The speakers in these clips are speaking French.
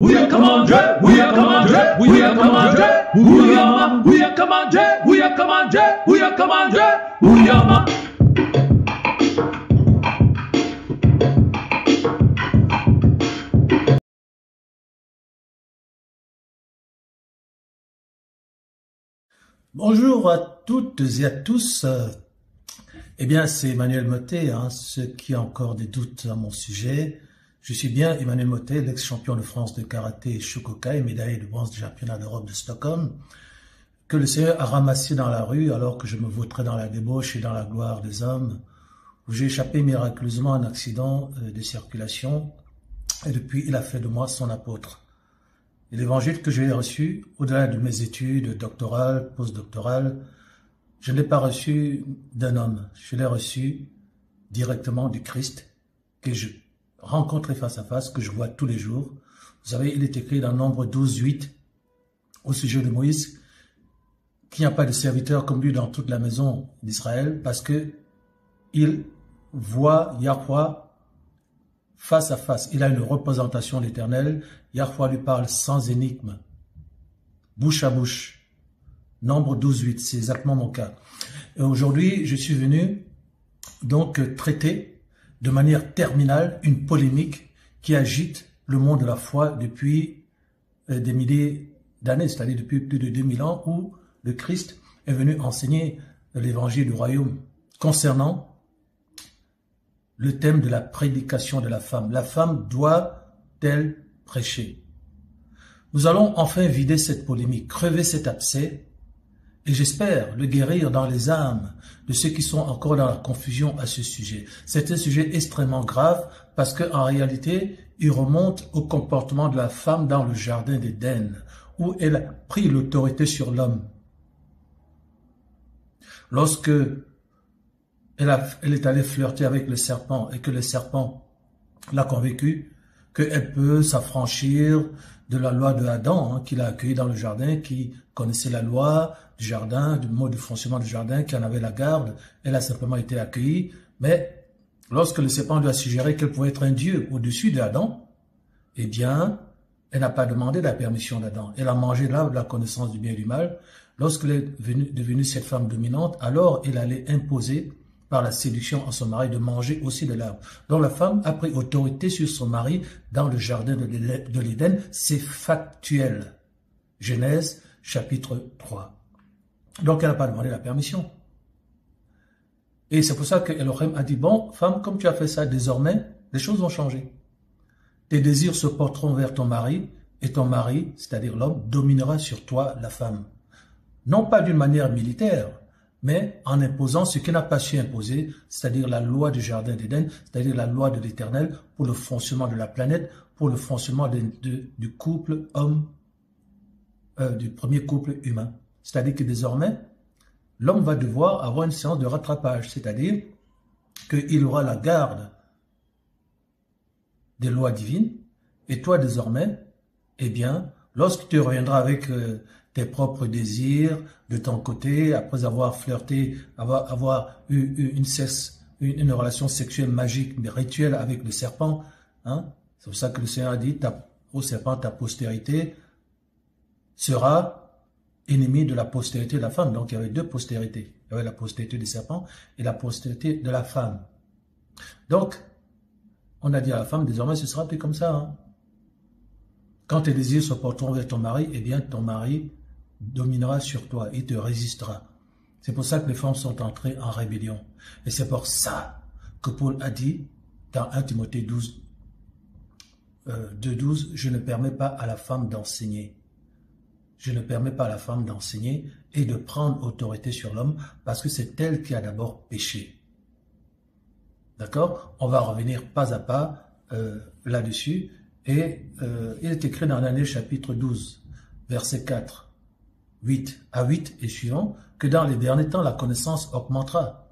We are commanded, we are commanded, we are commanded, we are commanded, we are commanded, we are commanded, we are Bonjour à toutes et à tous. Eh bien, c'est Emmanuel Mottet. Ceux qui ont encore des doutes à mon sujet, je suis bien Emmanuel Mottet, l'ex-champion de France de karaté Shokokai, médaillé de bronze du championnat d'Europe de Stockholm, que le Seigneur a ramassé dans la rue alors que je me vautrais dans la débauche et dans la gloire des hommes, où j'ai échappé miraculeusement à un accident de circulation, et depuis il a fait de moi son apôtre. Et l'évangile que j'ai reçu, au-delà de mes études doctorales, postdoctorales, je ne l'ai pas reçu d'un homme, je l'ai reçu directement du Christ, que je rencontre face à face, que je vois tous les jours. Vous savez, il est écrit dans Nombre 12, 8, au sujet de Moïse, qu'il n'y a pas de serviteur comme lui dans toute la maison d'Israël, parce que il voit Yahweh face à face. Il a une représentation de l'Éternel. Yahweh lui parle sans énigme, bouche à bouche. Nombre 12, 8, c'est exactement mon cas. Et aujourd'hui, je suis venu donc traiter de manière terminale une polémique qui agite le monde de la foi depuis des milliers d'années, c'est-à-dire depuis plus de 2000 ans, où le Christ est venu enseigner l'évangile du royaume concernant le thème de la prédication de la femme. La femme doit-elle prêcher? Nous allons enfin vider cette polémique, crever cet abcès, et j'espère le guérir dans les âmes de ceux qui sont encore dans la confusion à ce sujet. C'est un sujet extrêmement grave parce qu'en réalité, il remonte au comportement de la femme dans le jardin d'Éden, où elle a pris l'autorité sur l'homme. Lorsque elle est allée flirter avec le serpent et que le serpent l'a convaincu qu'elle peut s'affranchir de la loi de Adam, qu'il a accueilli dans le jardin, qui connaissait la loi du jardin, du mode de fonctionnement du jardin, qui en avait la garde. Elle a simplement été accueillie. Mais lorsque le serpent lui a suggéré qu'elle pouvait être un dieu au-dessus d'Adam, eh bien, elle n'a pas demandé la permission d'Adam. Elle a mangé l'arbre de la connaissance du bien et du mal. Lorsqu'elle est devenue cette femme dominante, alors elle allait imposer par la séduction à son mari de manger aussi de l'arbre. Donc la femme a pris autorité sur son mari dans le jardin de l'Éden. C'est factuel. Genèse chapitre 3. Donc elle n'a pas demandé la permission. Et c'est pour ça que Elohim a dit, bon, femme, comme tu as fait ça, désormais, les choses vont changer. Tes désirs se porteront vers ton mari, et ton mari, c'est-à-dire l'homme, dominera sur toi, la femme. Non pas d'une manière militaire, mais en imposant ce qu'il n'a pas su imposer, c'est-à-dire la loi du jardin d'Éden, c'est-à-dire la loi de l'Éternel pour le fonctionnement de la planète, pour le fonctionnement du couple homme, du premier couple humain. C'est-à-dire que désormais, l'homme va devoir avoir une séance de rattrapage, c'est-à-dire qu'il aura la garde des lois divines, et toi désormais, eh bien, lorsque tu reviendras avec tes propres désirs de ton côté, après avoir flirté, avoir eu une relation sexuelle magique, mais rituelle avec le serpent, c'est pour ça que le Seigneur a dit, au serpent, ta postérité sera ennemie de la postérité de la femme. Donc il y avait deux postérités. Il y avait la postérité du serpent et la postérité de la femme. Donc, on a dit à la femme, désormais ce sera plus comme ça. Quand tes désirs se porteront vers ton mari, eh bien ton mari dominera sur toi, il te résistera. C'est pour ça que les femmes sont entrées en rébellion. Et c'est pour ça que Paul a dit dans 1 Timothée 12, 2:12, je ne permets pas à la femme d'enseigner. Je ne permets pas à la femme d'enseigner et de prendre autorité sur l'homme parce que c'est elle qui a d'abord péché. D'accord? On va revenir pas à pas là-dessus. Et il est écrit dans Daniel chapitre 12, verset 4, 8 à 8 et suivant, que dans les derniers temps, la connaissance augmentera.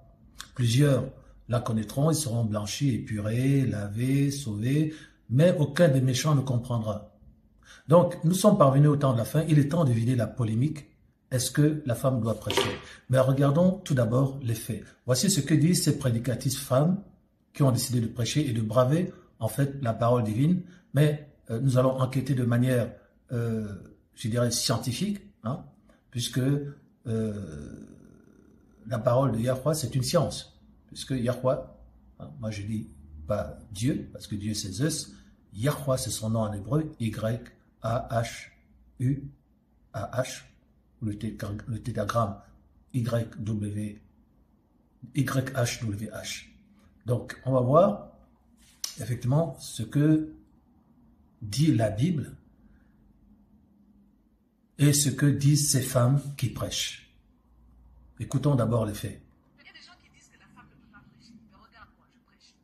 Plusieurs la connaîtront, ils seront blanchis, épurés, lavés, sauvés, mais aucun des méchants ne comprendra. Donc, nous sommes parvenus au temps de la fin, il est temps de vider la polémique. Est-ce que la femme doit prêcher? Mais regardons tout d'abord les faits. Voici ce que disent ces prédicatrices femmes qui ont décidé de prêcher et de braver, en fait, la parole divine. Mais nous allons enquêter de manière, je dirais, scientifique, hein, puisque la parole de Yahweh, c'est une science. Puisque Yahweh, hein, moi je dis pas Dieu, parce que Dieu c'est Zeus, Yahweh c'est son nom en hébreu, Y-A-H-U-A-H, le tétragramme YHWH. Donc on va voir effectivement ce que dit la Bible et ce que disent ces femmes qui prêchent. Écoutons d'abord les faits. Il y a des gens qui disent que la femme ne peut pas prêcher. Mais regarde, moi, je prêche.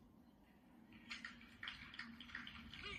Oui,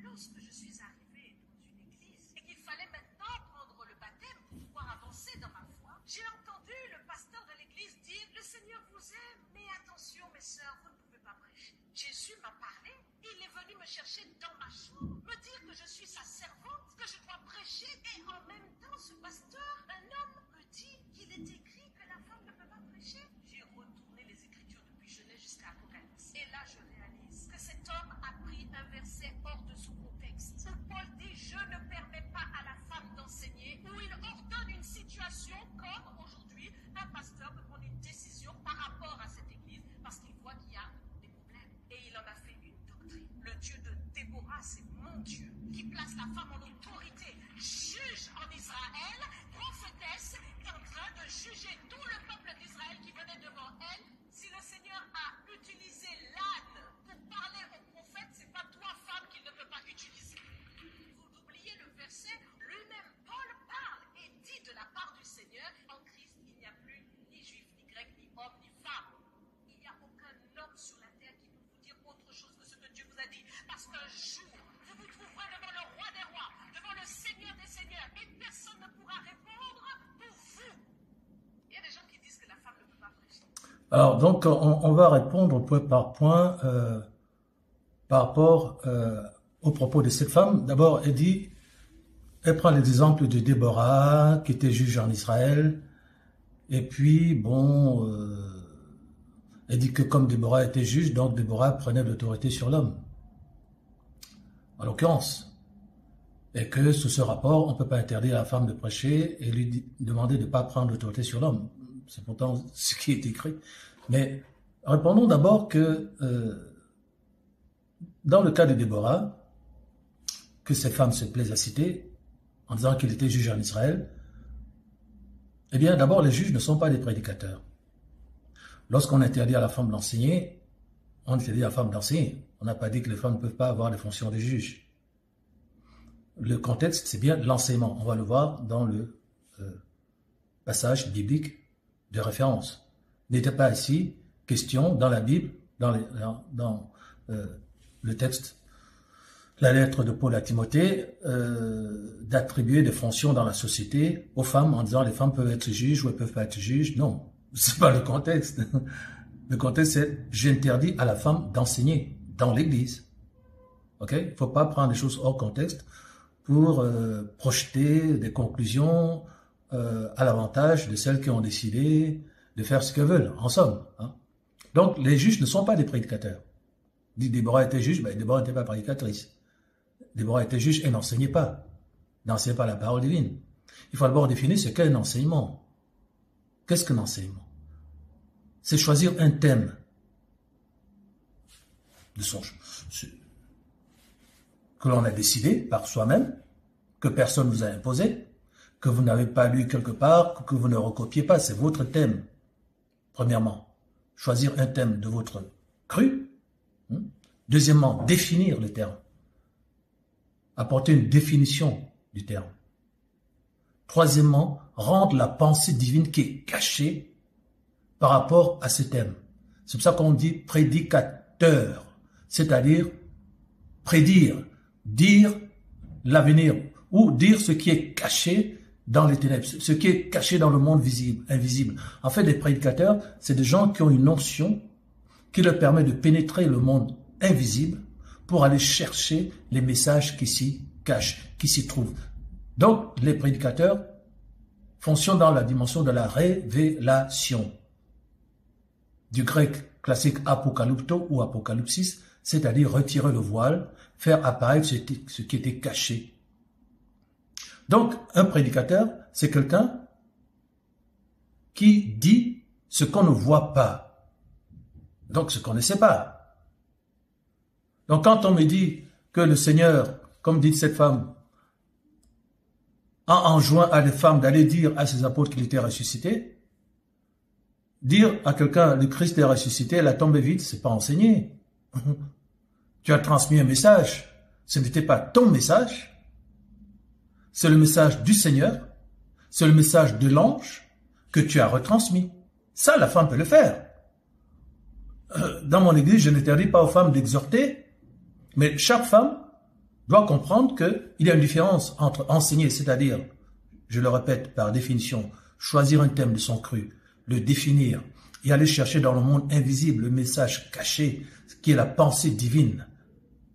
lorsque je suis arrivée dans une église et qu'il fallait maintenant prendre le baptême pour pouvoir avancer dans ma foi, j'ai entendu le pasteur de l'église dire « Le Seigneur vous aime, mais attention mes sœurs, vous ne pouvez pas prêcher. » Jésus m'a parlé, il est venu me chercher dans ma chambre, me dire que je suis sa servante, que je dois prêcher, et en même temps, ce pasteur, un homme, me dit qu'il est écrit que la femme ne peut pas prêcher. J'ai retourné les Écritures depuis Genèse jusqu'à Apocalypse. Et là, je réalise que cet homme a pris un verset hors de son contexte. Où Paul dit, je ne permets pas à la femme d'enseigner, où il ordonne une situation comme aujourd'hui, un pasteur peut prendre une décision par rapport à cette église parce qu'il voit qu'il y a des problèmes. Et il en a fait une doctrine. Le Dieu de Déborah, c'est mon Dieu, qui place la femme en autorité, juge en Israël, prophétesse, est en train de juger tout le peuple d'Israël qui venait devant elle. Si le Seigneur a utilisé l'âne pour parler au prophète, c'est pas toi, femme, qu'il ne peut pas utiliser. Vous oubliez le verset, lui-même, Paul parle et dit de la part du Seigneur, en Christ, il n'y a plus ni juif, ni grec, ni homme, ni femme. Il n'y a aucun homme sur la terre qui peut vous dire autre chose que ce que Dieu vous a dit. Parce qu'un jour, vous vous trouverez devant le roi des rois, devant le Seigneur des seigneurs, et personne ne pourra répondre pour vous. Il y a des gens qui disent que la femme ne peut pas prêcher. Alors donc on va répondre point par point par rapport aux propos de cette femme. D'abord elle dit, elle prend les exemples de Déborah qui était juge en Israël, et puis bon, elle dit que comme Déborah était juge, donc Déborah prenait l'autorité sur l'homme, en l'occurrence, et que sous ce rapport on ne peut pas interdire à la femme de prêcher et lui demander de ne pas prendre l'autorité sur l'homme. C'est pourtant ce qui est écrit. Mais répondons d'abord que dans le cas de Déborah, que ces femmes se plaisent à citer, en disant qu'il était juge en Israël, eh bien d'abord les juges ne sont pas des prédicateurs. Lorsqu'on interdit à la femme d'enseigner, on interdit à la femme d'enseigner. On n'a pas dit que les femmes ne peuvent pas avoir les fonctions de juge. Le contexte, c'est bien l'enseignement. On va le voir dans le passage biblique de référence. N'était pas ici question dans la Bible, dans le texte, la lettre de Paul à Timothée, d'attribuer des fonctions dans la société aux femmes en disant les femmes peuvent être juges ou elles peuvent pas être juges. Non, c'est pas le contexte. Le contexte c'est j'interdis à la femme d'enseigner dans l'église. Ok? Il faut pas prendre des choses hors contexte pour projeter des conclusions à l'avantage de celles qui ont décidé de faire ce qu'elles veulent, en somme. Hein. Donc, les juges ne sont pas des prédicateurs. Dit Déborah était juge, ben Déborah n'était pas prédicatrice. Déborah était juge et n'enseignait pas. N'enseignait pas la parole divine. Il faut d'abord définir ce qu'est un enseignement. Qu'est-ce qu'un enseignement? C'est choisir un thème de son que l'on a décidé par soi-même, que personne ne vous a imposé, que vous n'avez pas lu quelque part, que vous ne recopiez pas, c'est votre thème. Premièrement, choisir un thème de votre cru. Deuxièmement, définir le terme. Apporter une définition du terme. Troisièmement, rendre la pensée divine qui est cachée par rapport à ce thème. C'est pour ça qu'on dit prédicateur, c'est-à-dire prédire, dire l'avenir, ou dire ce qui est caché dans les ténèbres, ce qui est caché dans le monde visible, invisible. En fait, les prédicateurs, c'est des gens qui ont une notion qui leur permet de pénétrer le monde invisible pour aller chercher les messages qui s'y cachent, qui s'y trouvent. Donc, les prédicateurs fonctionnent dans la dimension de la révélation. Du grec classique apocalypto ou apocalypsis, c'est-à-dire retirer le voile, faire apparaître ce qui était caché. Donc, un prédicateur, c'est quelqu'un qui dit ce qu'on ne voit pas, donc ce qu'on ne sait pas. Donc, quand on me dit que le Seigneur, comme dit cette femme, a enjoint à des femmes d'aller dire à ses apôtres qu'il était ressuscité, dire à quelqu'un le Christ est ressuscité, la tombe est vide, c'est pas enseigné. Tu as transmis un message, ce n'était pas ton message, c'est le message du Seigneur, c'est le message de l'ange que tu as retransmis. Ça, la femme peut le faire. Dans mon église, je n'interdis pas aux femmes d'exhorter, mais chaque femme doit comprendre qu'il y a une différence entre enseigner, c'est-à-dire, je le répète par définition, choisir un thème de son cru, le définir et aller chercher dans le monde invisible le message caché qui est la pensée divine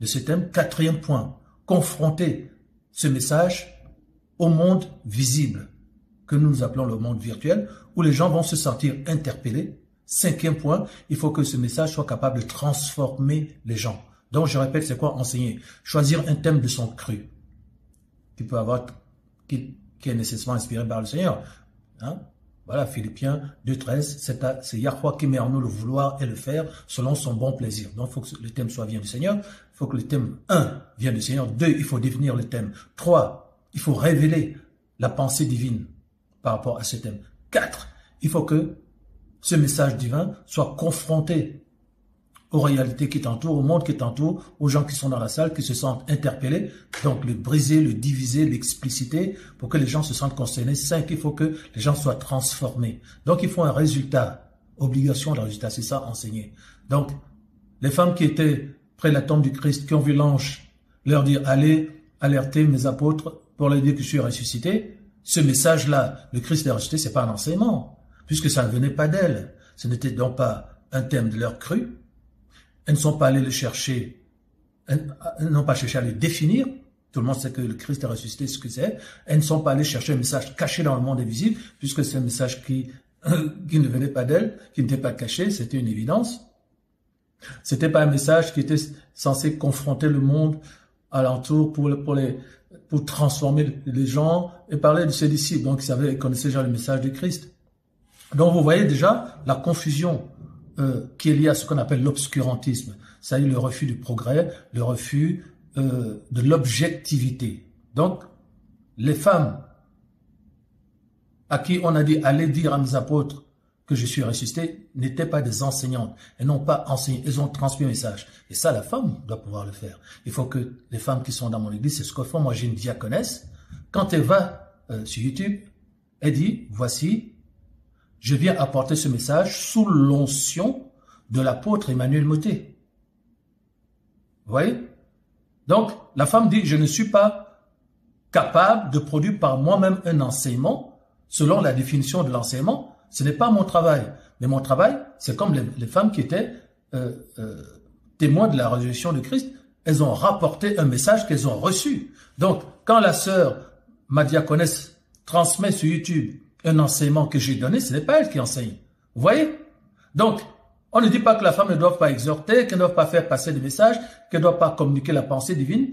de ce thème. Quatrième point, confronter ce message au monde visible que nous appelons le monde virtuel où les gens vont se sentir interpellés. Cinquième point, il faut que ce message soit capable de transformer les gens. Donc, je répète, c'est quoi enseigner? Choisir un thème de son cru, qui peut avoir, qui est nécessairement inspiré par le Seigneur. Hein? Voilà, Philippiens 2.13, c'est Yahweh qui met en nous le vouloir et le faire selon son bon plaisir. Donc, il faut que le thème soit vient du Seigneur. Il faut que le thème 1 vienne du Seigneur. 2, il faut définir le thème. 3, il faut révéler la pensée divine par rapport à ce thème. 4, il faut que ce message divin soit confronté aux réalités qui t'entourent, au monde qui t'entoure, aux gens qui sont dans la salle, qui se sentent interpellés. Donc, le briser, le diviser, l'expliciter pour que les gens se sentent concernés. 5, il faut que les gens soient transformés. Donc, il faut un résultat. Obligation de résultat, c'est ça, enseigner. Donc, les femmes qui étaient près de la tombe du Christ, qui ont vu l'ange leur dire, allez alerter mes apôtres pour leur dire que je suis ressuscité, ce message-là, le Christ est ressuscité, c'est pas un enseignement, puisque ça ne venait pas d'elles. Ce n'était donc pas un thème de leur cru. Elles ne sont pas allées le chercher, elles n'ont pas cherché à le définir. Tout le monde sait que le Christ est ressuscité, ce que c'est. Elles ne sont pas allées chercher un message caché dans le monde invisible, puisque c'est un message qui ne venait pas d'elles, qui n'était pas caché, c'était une évidence. C'était pas un message qui était censé confronter le monde alentour pour transformer les gens et parler de ses disciples. Donc, ils connaissaient déjà le message de Christ. Donc, vous voyez déjà la confusion qui est lié à ce qu'on appelle l'obscurantisme, c'est-à-dire le refus du progrès, le refus de l'objectivité. Donc, les femmes à qui on a dit « allez dire à mes apôtres que je suis ressuscité » n'étaient pas des enseignantes. Elles n'ont pas enseigné, elles ont transmis un message. Et ça, la femme doit pouvoir le faire. Il faut que les femmes qui sont dans mon église, c'est ce qu'elles font. Moi, j'ai une diaconesse. Quand elle va sur YouTube, elle dit « voici ». Je viens apporter ce message sous l'onction de l'apôtre Emmanuel Mottet. Vous voyez? Donc, la femme dit, je ne suis pas capable de produire par moi-même un enseignement selon la définition de l'enseignement. Ce n'est pas mon travail. Mais mon travail, c'est comme les femmes qui étaient témoins de la résurrection de Christ. Elles ont rapporté un message qu'elles ont reçu. Donc, quand la sœur, ma diaconesse, transmet sur YouTube un enseignement que j'ai donné, ce n'est pas elle qui enseigne. Vous voyez? Donc, on ne dit pas que la femme ne doit pas exhorter, qu'elle ne doit pas faire passer des messages, qu'elle ne doit pas communiquer la pensée divine.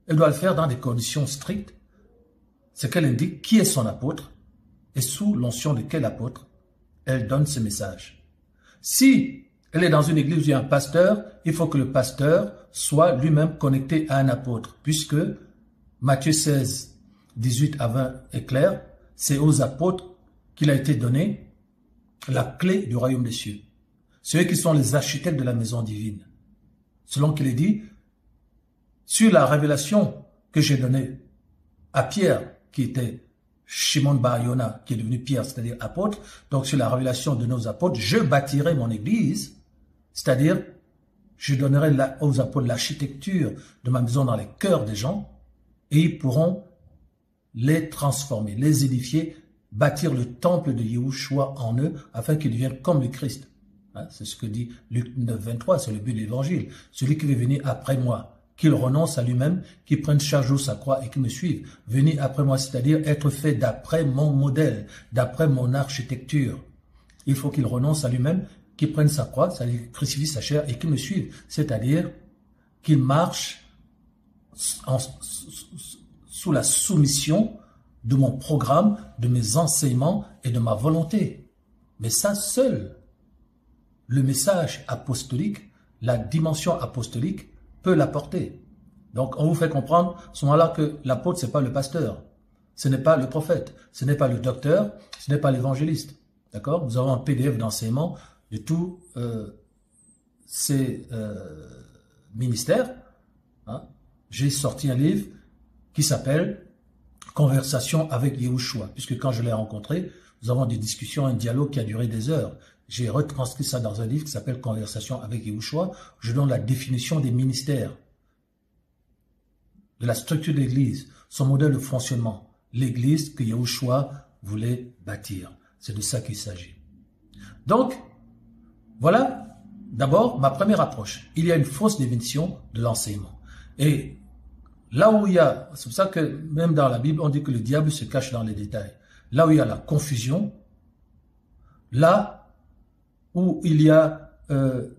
Elle doit le faire dans des conditions strictes. C'est qu'elle indique qui est son apôtre et sous l'onction de quel apôtre elle donne ce message. Si elle est dans une église où il y a un pasteur, il faut que le pasteur soit lui-même connecté à un apôtre, puisque Matthieu 16, 18 à 20 est clair, c'est aux apôtres qu'il a été donné la clé du royaume des cieux. Ceux qui sont les architectes de la maison divine. Selon qu'il est dit, sur la révélation que j'ai donnée à Pierre, qui était Shimon Bar Yona, qui est devenu Pierre, c'est-à-dire apôtre, donc sur la révélation de nos apôtres, je bâtirai mon église, c'est-à-dire je donnerai aux apôtres l'architecture de ma maison dans les cœurs des gens, et ils pourront les transformer, les édifier, bâtir le temple de Yahushua en eux, afin qu'ils deviennent comme le Christ. Hein, c'est ce que dit Luc 9, 23, c'est le but de l'évangile. Celui qui veut venir après moi, qu'il renonce à lui-même, qu'il prenne chaque jour sa croix et qu'il me suive. Venir après moi, c'est-à-dire être fait d'après mon modèle, d'après mon architecture. Il faut qu'il renonce à lui-même, qu'il prenne sa croix, c'est-à-dire qu'il crucifie sa chair et qu'il me suive. C'est-à-dire qu'ils marchent sous la soumission de mon programme, de mes enseignements et de ma volonté. Mais ça seul, le message apostolique, la dimension apostolique peut l'apporter. Donc on vous fait comprendre à ce moment-là que l'apôtre, ce n'est pas le pasteur, ce n'est pas le prophète, ce n'est pas le docteur, ce n'est pas l'évangéliste. D'accord? Nous avons un PDF d'enseignement de tous ces ministères. Hein? J'ai sorti un livre qui s'appelle « Conversation avec Yahushua », puisque quand je l'ai rencontré, nous avons des discussions, un dialogue qui a duré des heures. J'ai retranscrit ça dans un livre qui s'appelle « Conversation avec Yahushua ». Je donne la définition des ministères, de la structure de l'Église, son modèle de fonctionnement, l'Église que Yahushua voulait bâtir. C'est de ça qu'il s'agit. Donc, voilà d'abord ma première approche. Il y a une fausse définition de l'enseignement. Et là où il y a, c'est pour ça que même dans la Bible, on dit que le diable se cache dans les détails. Là où il y a la confusion, là où il y a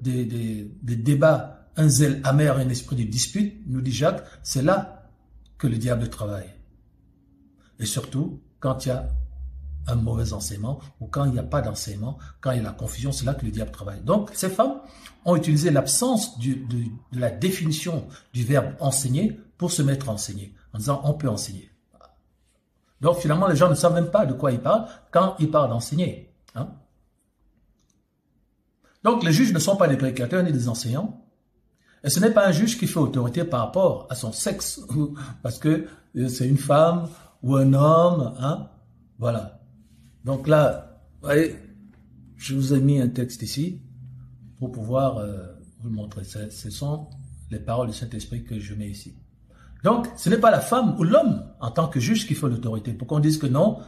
des débats, un zèle amer, un esprit de dispute, nous dit Jacques, c'est là que le diable travaille. Et surtout, quand il y a un mauvais enseignement, ou quand il n'y a pas d'enseignement, quand il y a la confusion, c'est là que le diable travaille. Donc, ces femmes ont utilisé l'absence de la définition du verbe enseigner pour se mettre à enseigner, en disant on peut enseigner. Donc, finalement, les gens ne savent même pas de quoi ils parlent quand ils parlent d'enseigner. Hein? Donc, les juges ne sont pas des prédicateurs ni des enseignants. Et ce n'est pas un juge qui fait autorité par rapport à son sexe, parce que c'est une femme ou un homme. Hein? Voilà. Donc là, vous voyez, je vous ai mis un texte ici pour pouvoir vous le montrer. Ce sont les paroles du Saint-Esprit que je mets ici. Donc, ce n'est pas la femme ou l'homme en tant que juge qui fait l'autorité. Pour qu'on dise que non,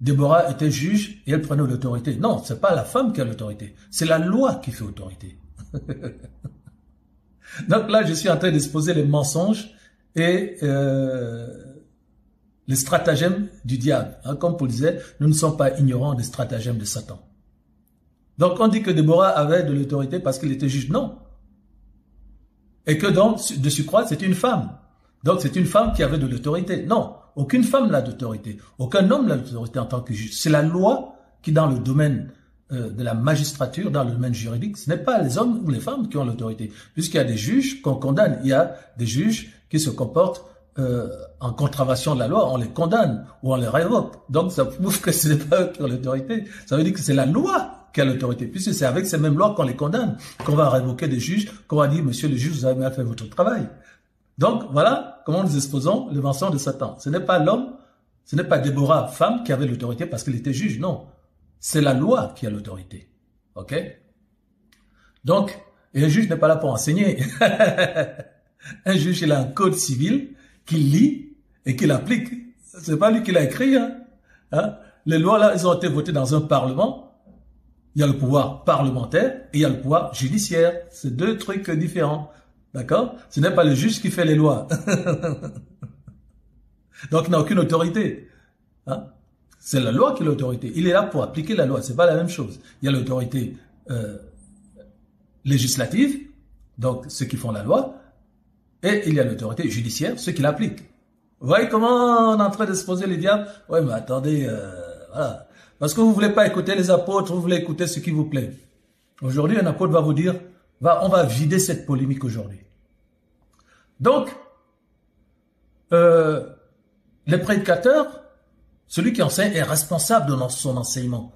Déborah était juge et elle prenait l'autorité. Non, ce n'est pas la femme qui a l'autorité. C'est la loi qui fait autorité. Donc là, je suis en train d'exposer les mensonges et les stratagèmes du diable. Hein, comme Paul disait, nous ne sommes pas ignorants des stratagèmes de Satan. Donc on dit que Déborah avait de l'autorité parce qu'il était juge. Non. Et que donc, de surcroît, c'est une femme. Donc c'est une femme qui avait de l'autorité. Non, aucune femme n'a d'autorité. Aucun homme n'a d'autorité en tant que juge. C'est la loi qui, dans le domaine de la magistrature, dans le domaine juridique, ce n'est pas les hommes ou les femmes qui ont l'autorité. Puisqu'il y a des juges qu'on condamne. Il y a des juges qui se comportent en contravention de la loi, on les condamne ou on les révoque. Donc ça prouve que ce n'est pas eux qui ont l'autorité. Ça veut dire que c'est la loi qui a l'autorité. Puisque c'est avec ces mêmes lois qu'on les condamne, qu'on va révoquer des juges, qu'on va dire, monsieur le juge, vous avez mal fait votre travail. Donc voilà comment nous exposons le mensonge de Satan. Ce n'est pas l'homme, ce n'est pas Déborah, femme, qui avait l'autorité parce qu'elle était juge. Non, c'est la loi qui a l'autorité. Ok? Donc, et un juge n'est pas là pour enseigner. Un juge, il a un code civil qu'il lit et qu'il applique. C'est pas lui qui l'a écrit. Hein? Les lois là, elles ont été votées dans un parlement. Il y a le pouvoir parlementaire et il y a le pouvoir judiciaire. C'est deux trucs différents. D'accord? Ce n'est pas le juge qui fait les lois. Donc, il n'a aucune autorité. Hein? C'est la loi qui a l'autorité. Il est là pour appliquer la loi. C'est pas la même chose. Il y a l'autorité législative, donc ceux qui font la loi, et il y a l'autorité judiciaire, ceux qui l'appliquent. Vous voyez comment on est en train d'exposer les diables? Ouais, mais attendez, voilà. Parce que vous voulez pas écouter les apôtres, vous voulez écouter ce qui vous plaît. Aujourd'hui, un apôtre va vous dire, on va vider cette polémique aujourd'hui. Donc, les prédicateurs, celui qui enseigne est responsable de son enseignement.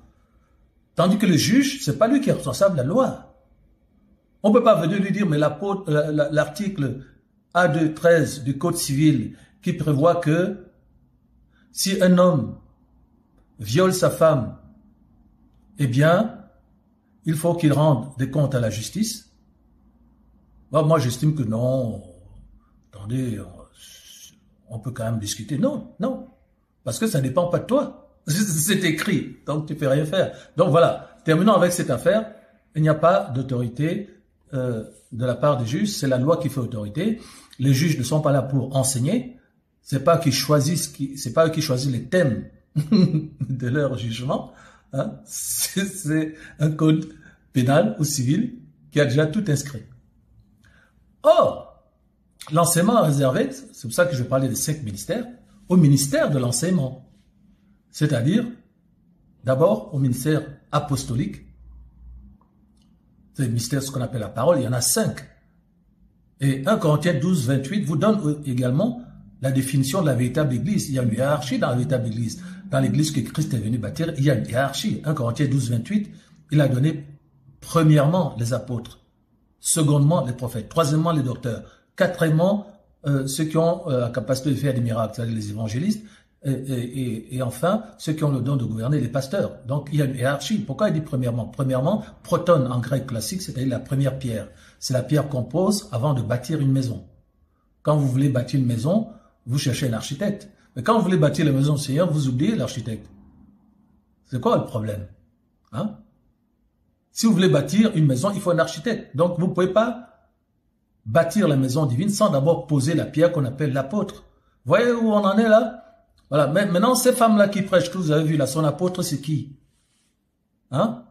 Tandis que le juge, c'est pas lui qui est responsable de la loi. On peut pas venir lui dire, mais l'article A2.13 du Code civil qui prévoit que si un homme viole sa femme, eh bien, il faut qu'il rende des comptes à la justice. Bon, moi, j'estime que non. Attendez, on peut quand même discuter. Non, non. Parce que ça ne dépend pas de toi. C'est écrit, donc tu ne peux rien faire. Donc voilà, terminons avec cette affaire. Il n'y a pas d'autorité de la part des juges, c'est la loi qui fait autorité. Les juges ne sont pas là pour enseigner. C'est pas qu'ils choisissent, c'est pas eux qui choisissent les thèmes de leur jugement. Hein? C'est un code pénal ou civil qui a déjà tout inscrit. Or, l'enseignement réservé, c'est pour ça que je parlais des 5 ministères, au ministère de l'enseignement. C'est-à-dire, d'abord au ministère apostolique, c'est le ministère, ce qu'on appelle la parole, il y en a 5. Et 1 Corinthiens 12, 28 vous donne également la définition de la véritable église. Il y a une hiérarchie dans la véritable église. Dans l'église que Christ est venu bâtir, il y a une hiérarchie. 1 Corinthiens 12, 28, il a donné premièrement les apôtres, secondement les prophètes, troisièmement les docteurs, quatrièmement ceux qui ont la capacité de faire des miracles, c'est-à-dire les évangélistes, et enfin ceux qui ont le don de gouverner, les pasteurs. Donc il y a une hiérarchie. Pourquoi il dit premièrement? Premièrement, proton en grec classique, c'est-à-dire la première pierre. C'est la pierre qu'on pose avant de bâtir une maison. Quand vous voulez bâtir une maison, vous cherchez un architecte. Mais quand vous voulez bâtir la maison du Seigneur, vous oubliez l'architecte. C'est quoi le problème? Hein? Si vous voulez bâtir une maison, il faut un architecte. Donc vous ne pouvez pas bâtir la maison divine sans d'abord poser la pierre qu'on appelle l'apôtre. Vous voyez où on en est là? Voilà. Mais maintenant, ces femmes-là qui prêchent, que vous avez vu là, son apôtre, c'est qui? Hein?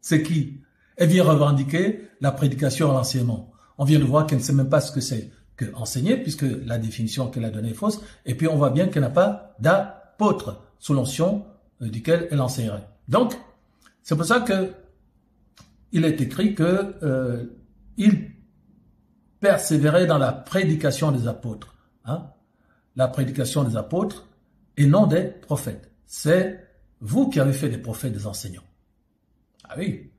C'est qui? Elle vient revendiquer la prédication à l'enseignement. On vient de voir qu'elle ne sait même pas ce que c'est que enseigner, puisque la définition qu'elle a donnée est fausse. Et puis on voit bien qu'elle n'a pas d'apôtre sous l'onction duquel elle enseignerait. Donc, c'est pour ça que il est écrit que il persévérait dans la prédication des apôtres. Hein? La prédication des apôtres et non des prophètes. C'est vous qui avez fait des prophètes, des enseignants. Ah oui,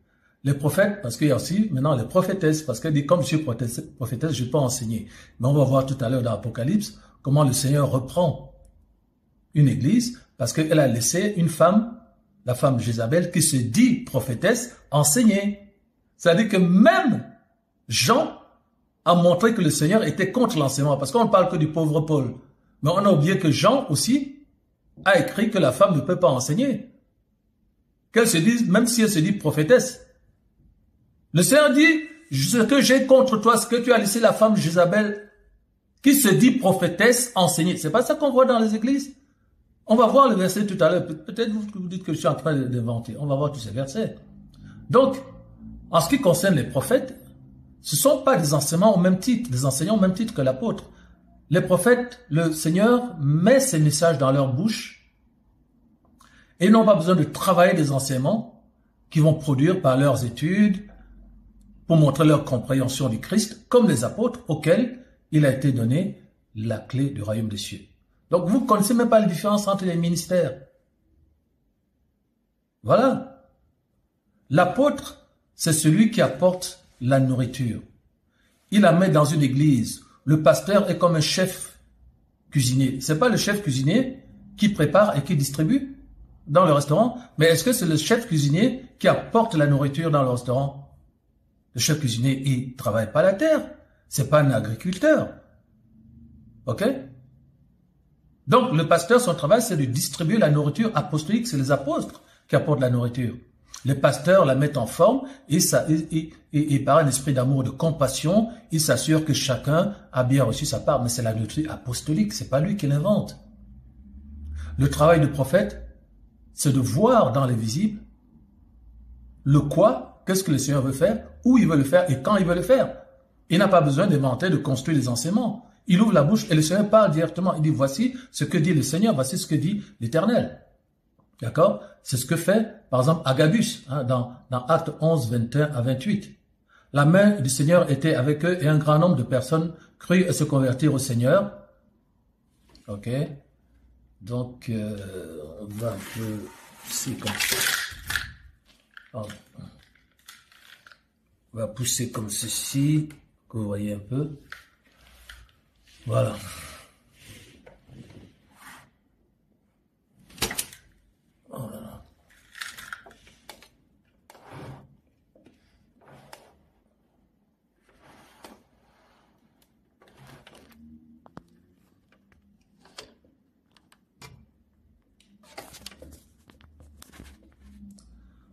les prophètes, parce qu'il y a aussi maintenant les prophétesses, parce qu'elle dit comme je suis prophétesse, je peux enseigner. Mais on va voir tout à l'heure dans l'Apocalypse comment le Seigneur reprend une église, parce qu'elle a laissé une femme, la femme Jézabel, qui se dit prophétesse, enseigner. C'est-à-dire que même Jean a montré que le Seigneur était contre l'enseignement, parce qu'on ne parle que du pauvre Paul. Mais on a oublié que Jean aussi a écrit que la femme ne peut pas enseigner. Qu'elle se dise, même si elle se dit prophétesse. Le Seigneur dit, ce que j'ai contre toi, ce que tu as laissé la femme Jézabel, qui se dit prophétesse, enseigner. C'est pas ça qu'on voit dans les églises. On va voir le verset tout à l'heure. Peut-être vous dites que je suis en train d'inventer. On va voir tous ces versets. Donc, en ce qui concerne les prophètes, ce ne sont pas des enseignements au même titre, des enseignants au même titre que l'apôtre. Les prophètes, le Seigneur met ses messages dans leur bouche et ils n'ont pas besoin de travailler des enseignements qu'ils vont produire par leurs études pour montrer leur compréhension du Christ, comme les apôtres auxquels il a été donné la clé du royaume des cieux. Donc vous ne connaissez même pas la différence entre les ministères. Voilà. L'apôtre, c'est celui qui apporte la nourriture. Il la met dans une église. Le pasteur est comme un chef cuisinier. C'est pas le chef cuisinier qui prépare et qui distribue dans le restaurant, mais est-ce que c'est le chef cuisinier qui apporte la nourriture dans le restaurant? Le chef cuisinier, il travaille pas la terre. C'est pas un agriculteur. Ok? Donc, le pasteur, son travail, c'est de distribuer la nourriture apostolique. C'est les apôtres qui apportent la nourriture. Les pasteurs la mettent en forme et par un esprit d'amour, de compassion, il s'assure que chacun a bien reçu sa part. Mais c'est la nourriture apostolique, c'est pas lui qui l'invente. Le travail du prophète, c'est de voir dans les visibles le quoi, qu'est-ce que le Seigneur veut faire, où il veut le faire et quand il veut le faire. Il n'a pas besoin d'inventer, de construire les enseignements. Il ouvre la bouche et le Seigneur parle directement. Il dit, voici ce que dit le Seigneur, voici ce que dit l'Éternel. D'accord? C'est ce que fait, par exemple, Agabus, hein, dans Actes 11, 21 à 28. La main du Seigneur était avec eux et un grand nombre de personnes crurent et se convertirent au Seigneur. Ok? Donc, on va un peu pousser comme ça. Pardon. On va pousser comme ceci, que vous voyez un peu. Voilà. Voilà.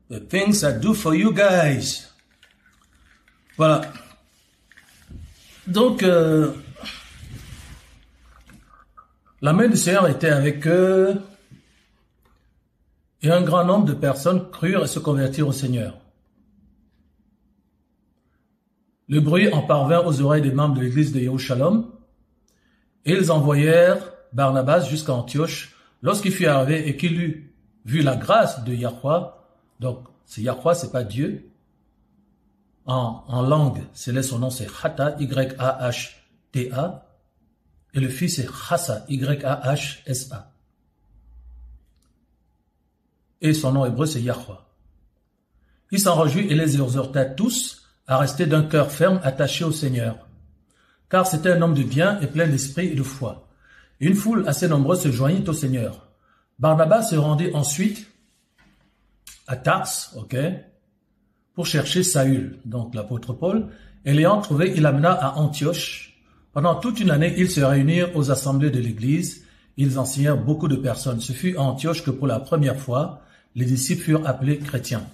The things I do for you guys. Voilà. Donc, la main du Seigneur était avec eux et un grand nombre de personnes crurent et se convertirent au Seigneur. Le bruit en parvint aux oreilles des membres de l'église de Yerushalom, et ils envoyèrent Barnabas jusqu'à Antioche. Lorsqu'il fut arrivé et qu'il eut vu la grâce de Yahweh, donc c'est Yahweh, c'est pas Dieu, en langue, c'est son nom, c'est Hata, Y-A-H-T-A, et le fils c'est Hassa, Y-A-H-S-A. Et son nom hébreu c'est Yahweh. Il s'en réjouit et les exhorta tous à rester d'un cœur ferme attaché au Seigneur, car c'était un homme de bien et plein d'esprit et de foi. Une foule assez nombreuse se joignit au Seigneur. Barnabas se rendit ensuite à Tars, pour chercher Saül, donc l'apôtre Paul, et l'ayant trouvé, il l'amena à Antioche. Pendant toute une année, ils se réunirent aux assemblées de l'Église. Ils enseignèrent beaucoup de personnes. Ce fut à Antioche que pour la première fois, les disciples furent appelés chrétiens.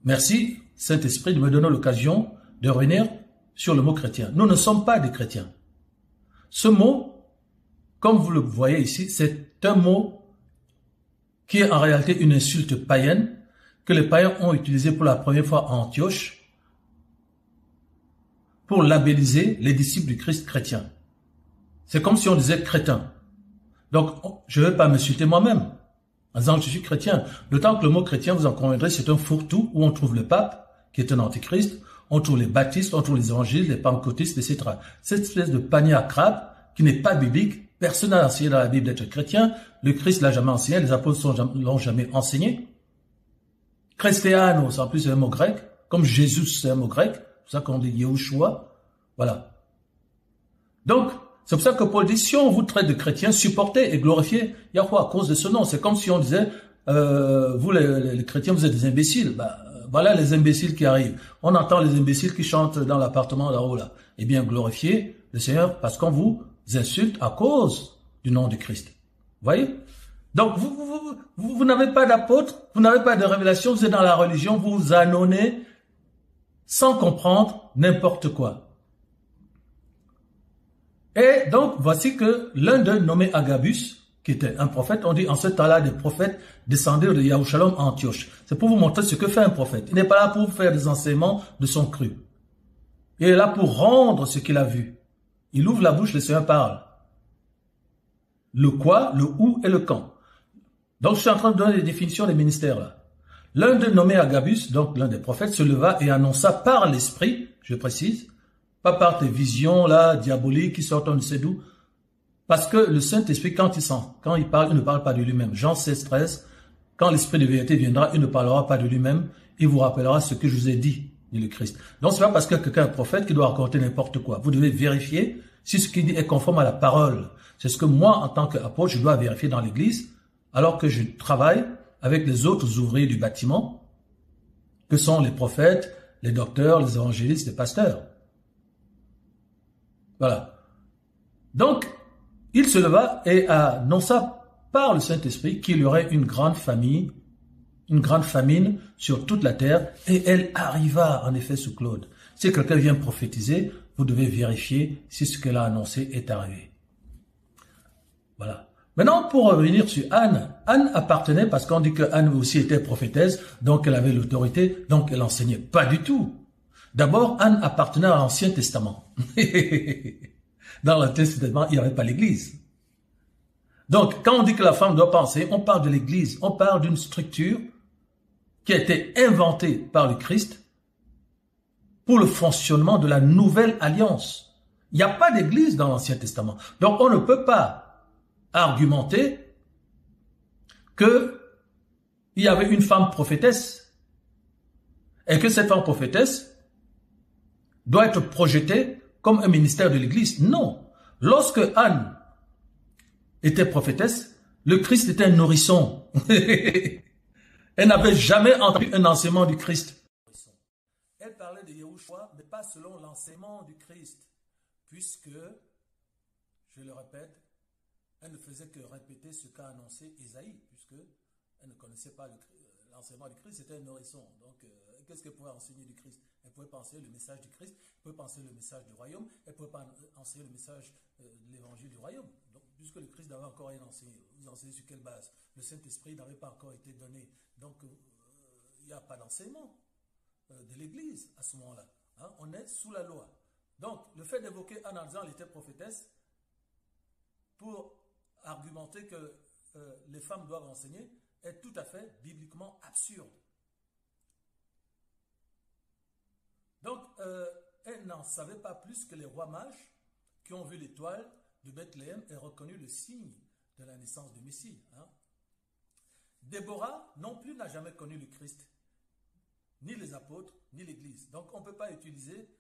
Merci, Saint-Esprit, de me donner l'occasion de revenir sur le mot chrétien. Nous ne sommes pas des chrétiens. Ce mot, comme vous le voyez ici, c'est un mot qui est en réalité une insulte païenne que les païens ont utilisé pour la première fois à Antioche pour labelliser les disciples du Christ chrétien. C'est comme si on disait crétin. Donc, je ne vais pas m'insulter moi-même en disant que je suis chrétien. D'autant que le mot chrétien, vous en conviendrez, c'est un fourre-tout où on trouve le pape, qui est un antichrist, on trouve les baptistes, on trouve les évangiles, les pentecôtistes, etc. Cette espèce de panier à crabe qui n'est pas biblique, personne n'a enseigné dans la Bible d'être chrétien, le Christ l'a jamais enseigné, les apôtres l'ont jamais enseigné. Christianos, en plus c'est un mot grec, comme Jésus c'est un mot grec, c'est pour ça qu'on dit Yehoshua, voilà. Donc, c'est pour ça que Paul dit, si on vous traite de chrétiens, supportez et glorifiez Yahweh à cause de ce nom. C'est comme si on disait, vous les chrétiens, vous êtes des imbéciles. Voilà les imbéciles qui arrivent. On entend les imbéciles qui chantent dans l'appartement là-haut là. Eh bien, glorifiez le Seigneur parce qu'on vous insulte à cause du nom du Christ. Vous voyez? Donc, vous n'avez pas d'apôtre, vous n'avez pas de révélation, vous êtes dans la religion, vous vous annonnez sans comprendre n'importe quoi. Et donc, voici que l'un d'eux, nommé Agabus, qui était un prophète, on dit en ce temps-là, des prophètes descendirent de Yerushalom à Antioche. C'est pour vous montrer ce que fait un prophète. Il n'est pas là pour faire des enseignements de son cru. Il est là pour rendre ce qu'il a vu. Il ouvre la bouche, le Seigneur parle. Le quoi, le où et le quand. Donc, je suis en train de donner des définitions des ministères là. L'un d'eux, nommé Agabus, donc l'un des prophètes, se leva et annonça par l'Esprit, je précise, pas par tes visions là, diaboliques qui sortent on ne sait d'où. Parce que le Saint-Esprit, quand il parle, il ne parle pas de lui-même. Jean 16, 13, quand l'Esprit de vérité viendra, il ne parlera pas de lui-même, il vous rappellera ce que je vous ai dit, dit le Christ. Donc, c'est pas parce que quelqu'un est prophète qu'il doit raconter n'importe quoi. Vous devez vérifier si ce qu'il dit est conforme à la parole. C'est ce que moi, en tant qu'apôtre, je dois vérifier dans l'Église, alors que je travaille avec les autres ouvriers du bâtiment, que sont les prophètes, les docteurs, les évangélistes, les pasteurs. Voilà. Donc, il se leva et annonça par le Saint-Esprit qu'il y aurait une grande famine sur toute la terre, et elle arriva en effet sous Claude. Si quelqu'un vient prophétiser, vous devez vérifier si ce qu'elle a annoncé est arrivé. Voilà. Maintenant, pour revenir sur Anne, Anne appartenait, parce qu'on dit que Anne aussi était prophétesse, donc elle avait l'autorité, donc elle enseignait. Pas du tout. D'abord, Anne appartenait à l'Ancien Testament. Dans l'Ancien Testament, il n'y avait pas l'Église. Donc, quand on dit que la femme doit penser, on parle de l'Église, on parle d'une structure qui a été inventée par le Christ pour le fonctionnement de la nouvelle alliance. Il n'y a pas d'Église dans l'Ancien Testament. Donc, on ne peut pas argumenter qu'il y avait une femme prophétesse et que cette femme prophétesse doit être projetée comme un ministère de l'Église. Non. Lorsque Anne était prophétesse, le Christ était un nourrisson. Elle n'avait jamais entendu un enseignement du Christ. Elle parlait de Yahushua, mais pas selon l'enseignement du Christ, puisque, je le répète, elle ne faisait que répéter ce qu'a annoncé Ésaïe, puisque elle ne connaissait pas l'enseignement du Christ, c'était un nourrisson. Donc, qu'est-ce qu'elle pouvait enseigner du Christ? Elle pouvait penser le message du Christ, elle pouvait penser le message du royaume, elle pouvait pas enseigner le message de l'évangile du royaume. Donc, puisque le Christ n'avait encore rien enseigné, vous enseignez sur quelle base? Le Saint-Esprit n'avait pas encore été donné. Donc, il n'y a pas d'enseignement de l'Église à ce moment-là. Hein, on est sous la loi. Donc, le fait d'évoquer Anne en disant qu'elle était prophétesse pour argumenter que les femmes doivent enseigner est tout à fait bibliquement absurde. Donc, elle n'en savait pas plus que les rois mages qui ont vu l'étoile de Bethléem et reconnu le signe de la naissance du Messie. Hein. Déborah non plus n'a jamais connu le Christ, ni les apôtres, ni l'Église. Donc, on ne peut pas utiliser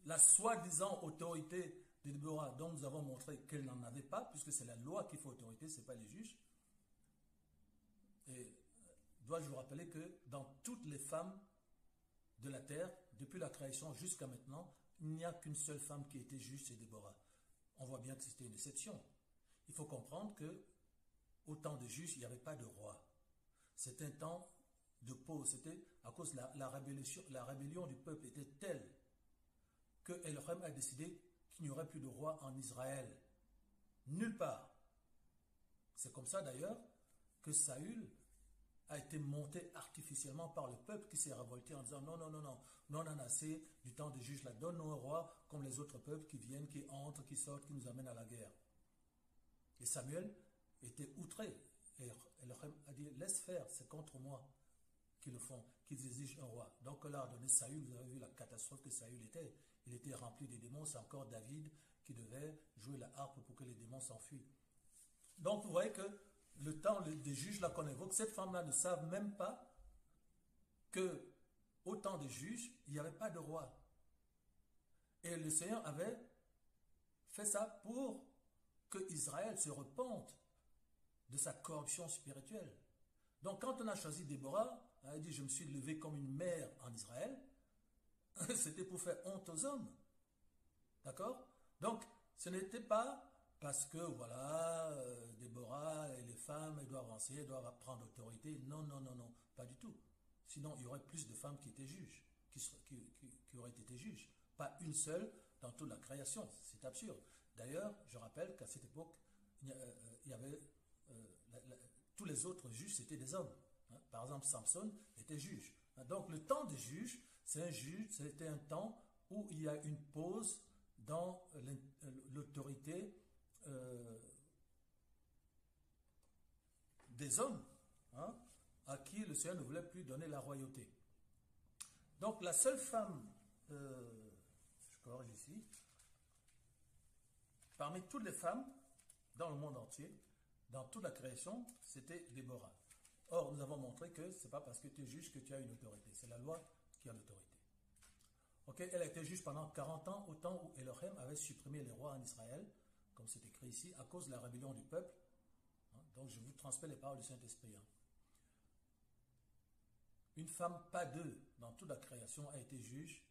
la soi-disant autorité de Déborah, dont nous avons montré qu'elle n'en avait pas, puisque c'est la loi qui fait autorité, ce n'est pas les juges. Et dois-je vous rappeler que dans toutes les femmes de la terre, depuis la création jusqu'à maintenant, il n'y a qu'une seule femme qui était juge, c'est Déborah. On voit bien que c'était une exception. Il faut comprendre que au temps des juges, il n'y avait pas de roi. C'était un temps de pause. C'était à cause de la rébellion du peuple était telle que Elohim a décidé qu'il n'y aurait plus de roi en Israël. Nulle part. C'est comme ça d'ailleurs que Saül a été monté artificiellement par le peuple qui s'est révolté en disant non, non, non, non, nous on en a assez du temps des juges là, donne-nous un roi comme les autres peuples qui viennent, qui entrent, qui sortent, qui nous amènent à la guerre. Et Samuel était outré. Et Elohim a dit laisse faire, c'est contre moi qu'ils le font, qu'ils exigent un roi. Donc là, a donné Saül, vous avez vu la catastrophe que Saül était. Il était rempli de démons, c'est encore David qui devait jouer la harpe pour que les démons s'enfuient. Donc vous voyez que le temps des juges là qu'on évoque, cette femme-là ne savent même pas que au temps des juges, il n'y avait pas de roi. Et le Seigneur avait fait ça pour que Israël se repente de sa corruption spirituelle. Donc quand on a choisi Déborah, elle a dit je me suis levé comme une mère en Israël, c'était pour faire honte aux hommes. D'accord? Donc ce n'était pas parce que voilà, Déborah et les femmes, elles doivent enseigner, elles doivent prendre autorité. Non, non, non, non, pas du tout. Sinon, il y aurait plus de femmes qui étaient juges, qui auraient été juges. Pas une seule dans toute la création. C'est absurde. D'ailleurs, je rappelle qu'à cette époque, il y avait tous les autres juges, c'était des hommes. Hein. Par exemple, Samson était juge. Hein. Donc, le temps des juges, c'était un temps où il y a une pause dans l'autorité des hommes, hein, à qui le Seigneur ne voulait plus donner la royauté. Donc la seule femme, je corrige ici, parmi toutes les femmes dans le monde entier, dans toute la création, c'était Déborah. Or, nous avons montré que ce n'est pas parce que tu es juge que tu as une autorité, c'est la loi qui a l'autorité. Okay, elle a été juge pendant 40 ans, au temps où Elohim avait supprimé les rois en Israël, comme c'est écrit ici, à cause de la rébellion du peuple. Donc je vous transmets les paroles du Saint-Esprit. Une femme, pas deux, dans toute la création, a été juge,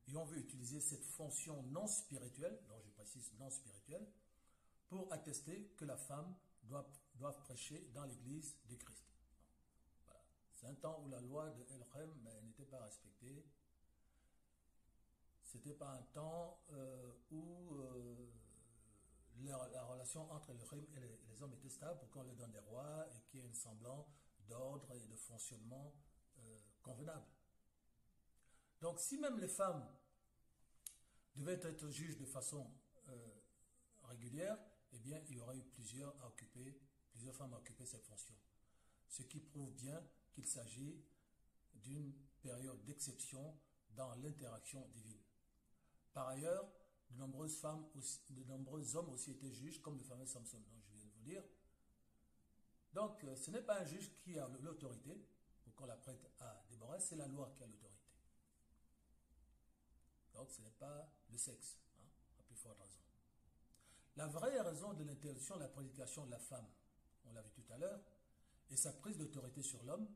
et on veut utiliser cette fonction non spirituelle, donc je précise non spirituelle, pour attester que la femme doit prêcher dans l'église de Christ. Voilà. C'est un temps où la loi de Elohim n'était pas respectée. C'était pas un temps où la relation entre Elohim et les hommes était stable pour qu'on leur donne des rois et qu'il y ait un semblant d'ordre et de fonctionnement convenable. Donc si même les femmes devaient être juges de façon régulière, eh bien il y aurait eu plusieurs femmes à occuper cette fonction. Ce qui prouve bien qu'il s'agit d'une période d'exception dans l'interaction divine. Par ailleurs, de nombreux hommes aussi étaient juges, comme le fameux Samson, dont je viens de vous dire. Donc, ce n'est pas un juge qui a l'autorité, pour qu'on la prête à Déborah, c'est la loi qui a l'autorité. Donc, ce n'est pas le sexe, hein, à plus forte raison. La vraie raison de l'interdiction de la prédication de la femme, on l'a vu tout à l'heure, et sa prise d'autorité sur l'homme,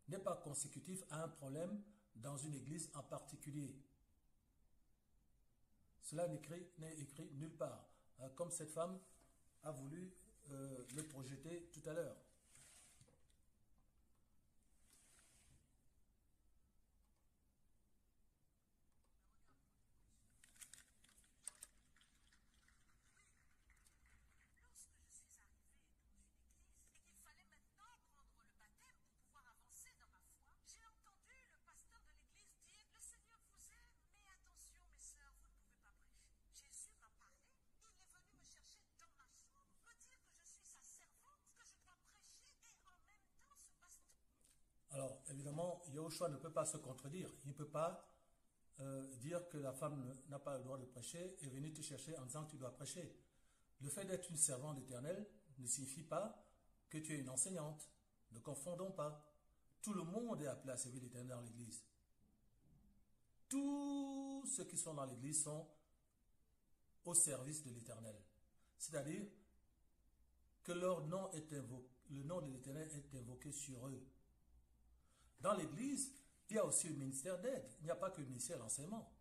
n'est pas consécutive à un problème dans une église en particulier. Cela n'est écrit nulle part, comme cette femme a voulu le projeter tout à l'heure. Lorsque je suis arrivée dans une église et qu'il fallait maintenant prendre le baptême pour pouvoir avancer dans ma foi, j'ai entendu le pasteur de l'église dire « Le Seigneur vous aime, mais Yoshua ne peut pas se contredire. Il ne peut pas dire que la femme n'a pas le droit de prêcher et venir te chercher en disant que tu dois prêcher. Le fait d'être une servante d'Éternel ne signifie pas que tu es une enseignante. Ne confondons pas. Tout le monde est appelé à servir l'Éternel dans l'Église. Tous ceux qui sont dans l'Église sont au service de l'Éternel. C'est-à-dire que leur nom est invoqué, le nom de l'Éternel est invoqué sur eux. Dans l'Église, il y a aussi le ministère d'aide. Il n'y a pas que le ministère d'enseignement.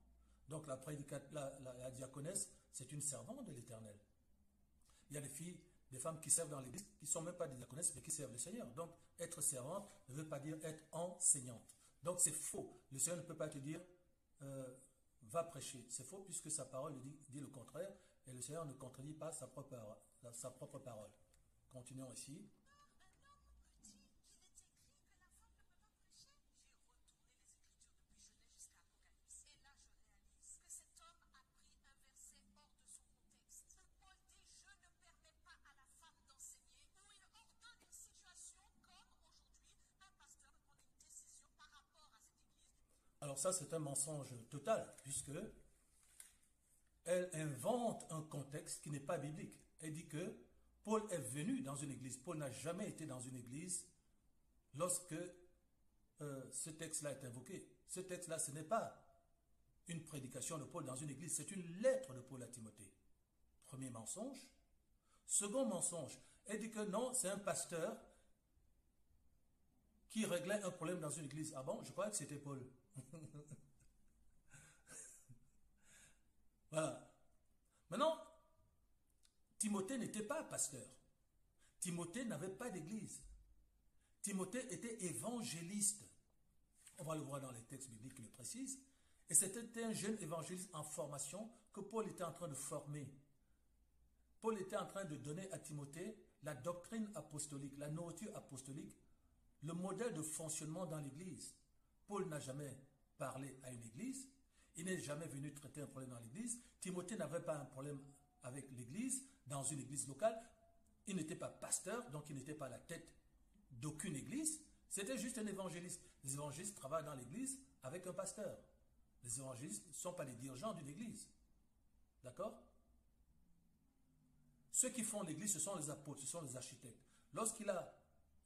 Donc la diaconesse, c'est une servante de l'Éternel. Il y a des filles, des femmes qui servent dans l'Église, qui ne sont même pas des diaconesses, mais qui servent le Seigneur. Donc, être servante ne veut pas dire être enseignante. Donc, c'est faux. Le Seigneur ne peut pas te dire, va prêcher. C'est faux puisque sa parole dit le contraire. Et le Seigneur ne contredit pas sa propre parole. Continuons ici. Un homme dit qu'il est écrit que la femme ne peut pas prêcher. J'ai retourné les Écritures depuis Genèse jusqu'à Apocalypse. Et là, je réalise que cet homme a pris un verset hors de son contexte. Paul dit, je ne permets pas à la femme d'enseigner, où il ordonne une situation comme aujourd'hui, un pasteur prend une décision par rapport à cette église. Alors ça, c'est un mensonge total, puisque elle invente un contexte qui n'est pas biblique. Elle dit que Paul est venu dans une église. Paul n'a jamais été dans une église lorsque ce texte-là est invoqué. Ce texte-là, ce n'est pas une prédication de Paul dans une église, c'est une lettre de Paul à Timothée. Premier mensonge. Second mensonge, elle dit que non, c'est un pasteur qui réglait un problème dans une église. Ah bon, je croyais que c'était Paul. Voilà. Maintenant, Timothée n'était pas pasteur. Timothée n'avait pas d'église. Timothée était évangéliste. On va le voir dans les textes bibliques qui le précisent. Et c'était un jeune évangéliste en formation que Paul était en train de former. Paul était en train de donner à Timothée la doctrine apostolique, la nourriture apostolique, le modèle de fonctionnement dans l'église. Paul n'a jamais parlé à une église. Il n'est jamais venu traiter un problème dans l'église. Timothée n'avait pas un problème avec l'église, dans une église locale. Il n'était pas pasteur, donc il n'était pas à la tête d'aucune église. C'était juste un évangéliste. Les évangélistes travaillent dans l'église avec un pasteur. Les évangélistes ne sont pas les dirigeants d'une église. D'accord? Ceux qui font l'église, ce sont les apôtres, ce sont les architectes. Lorsqu'il a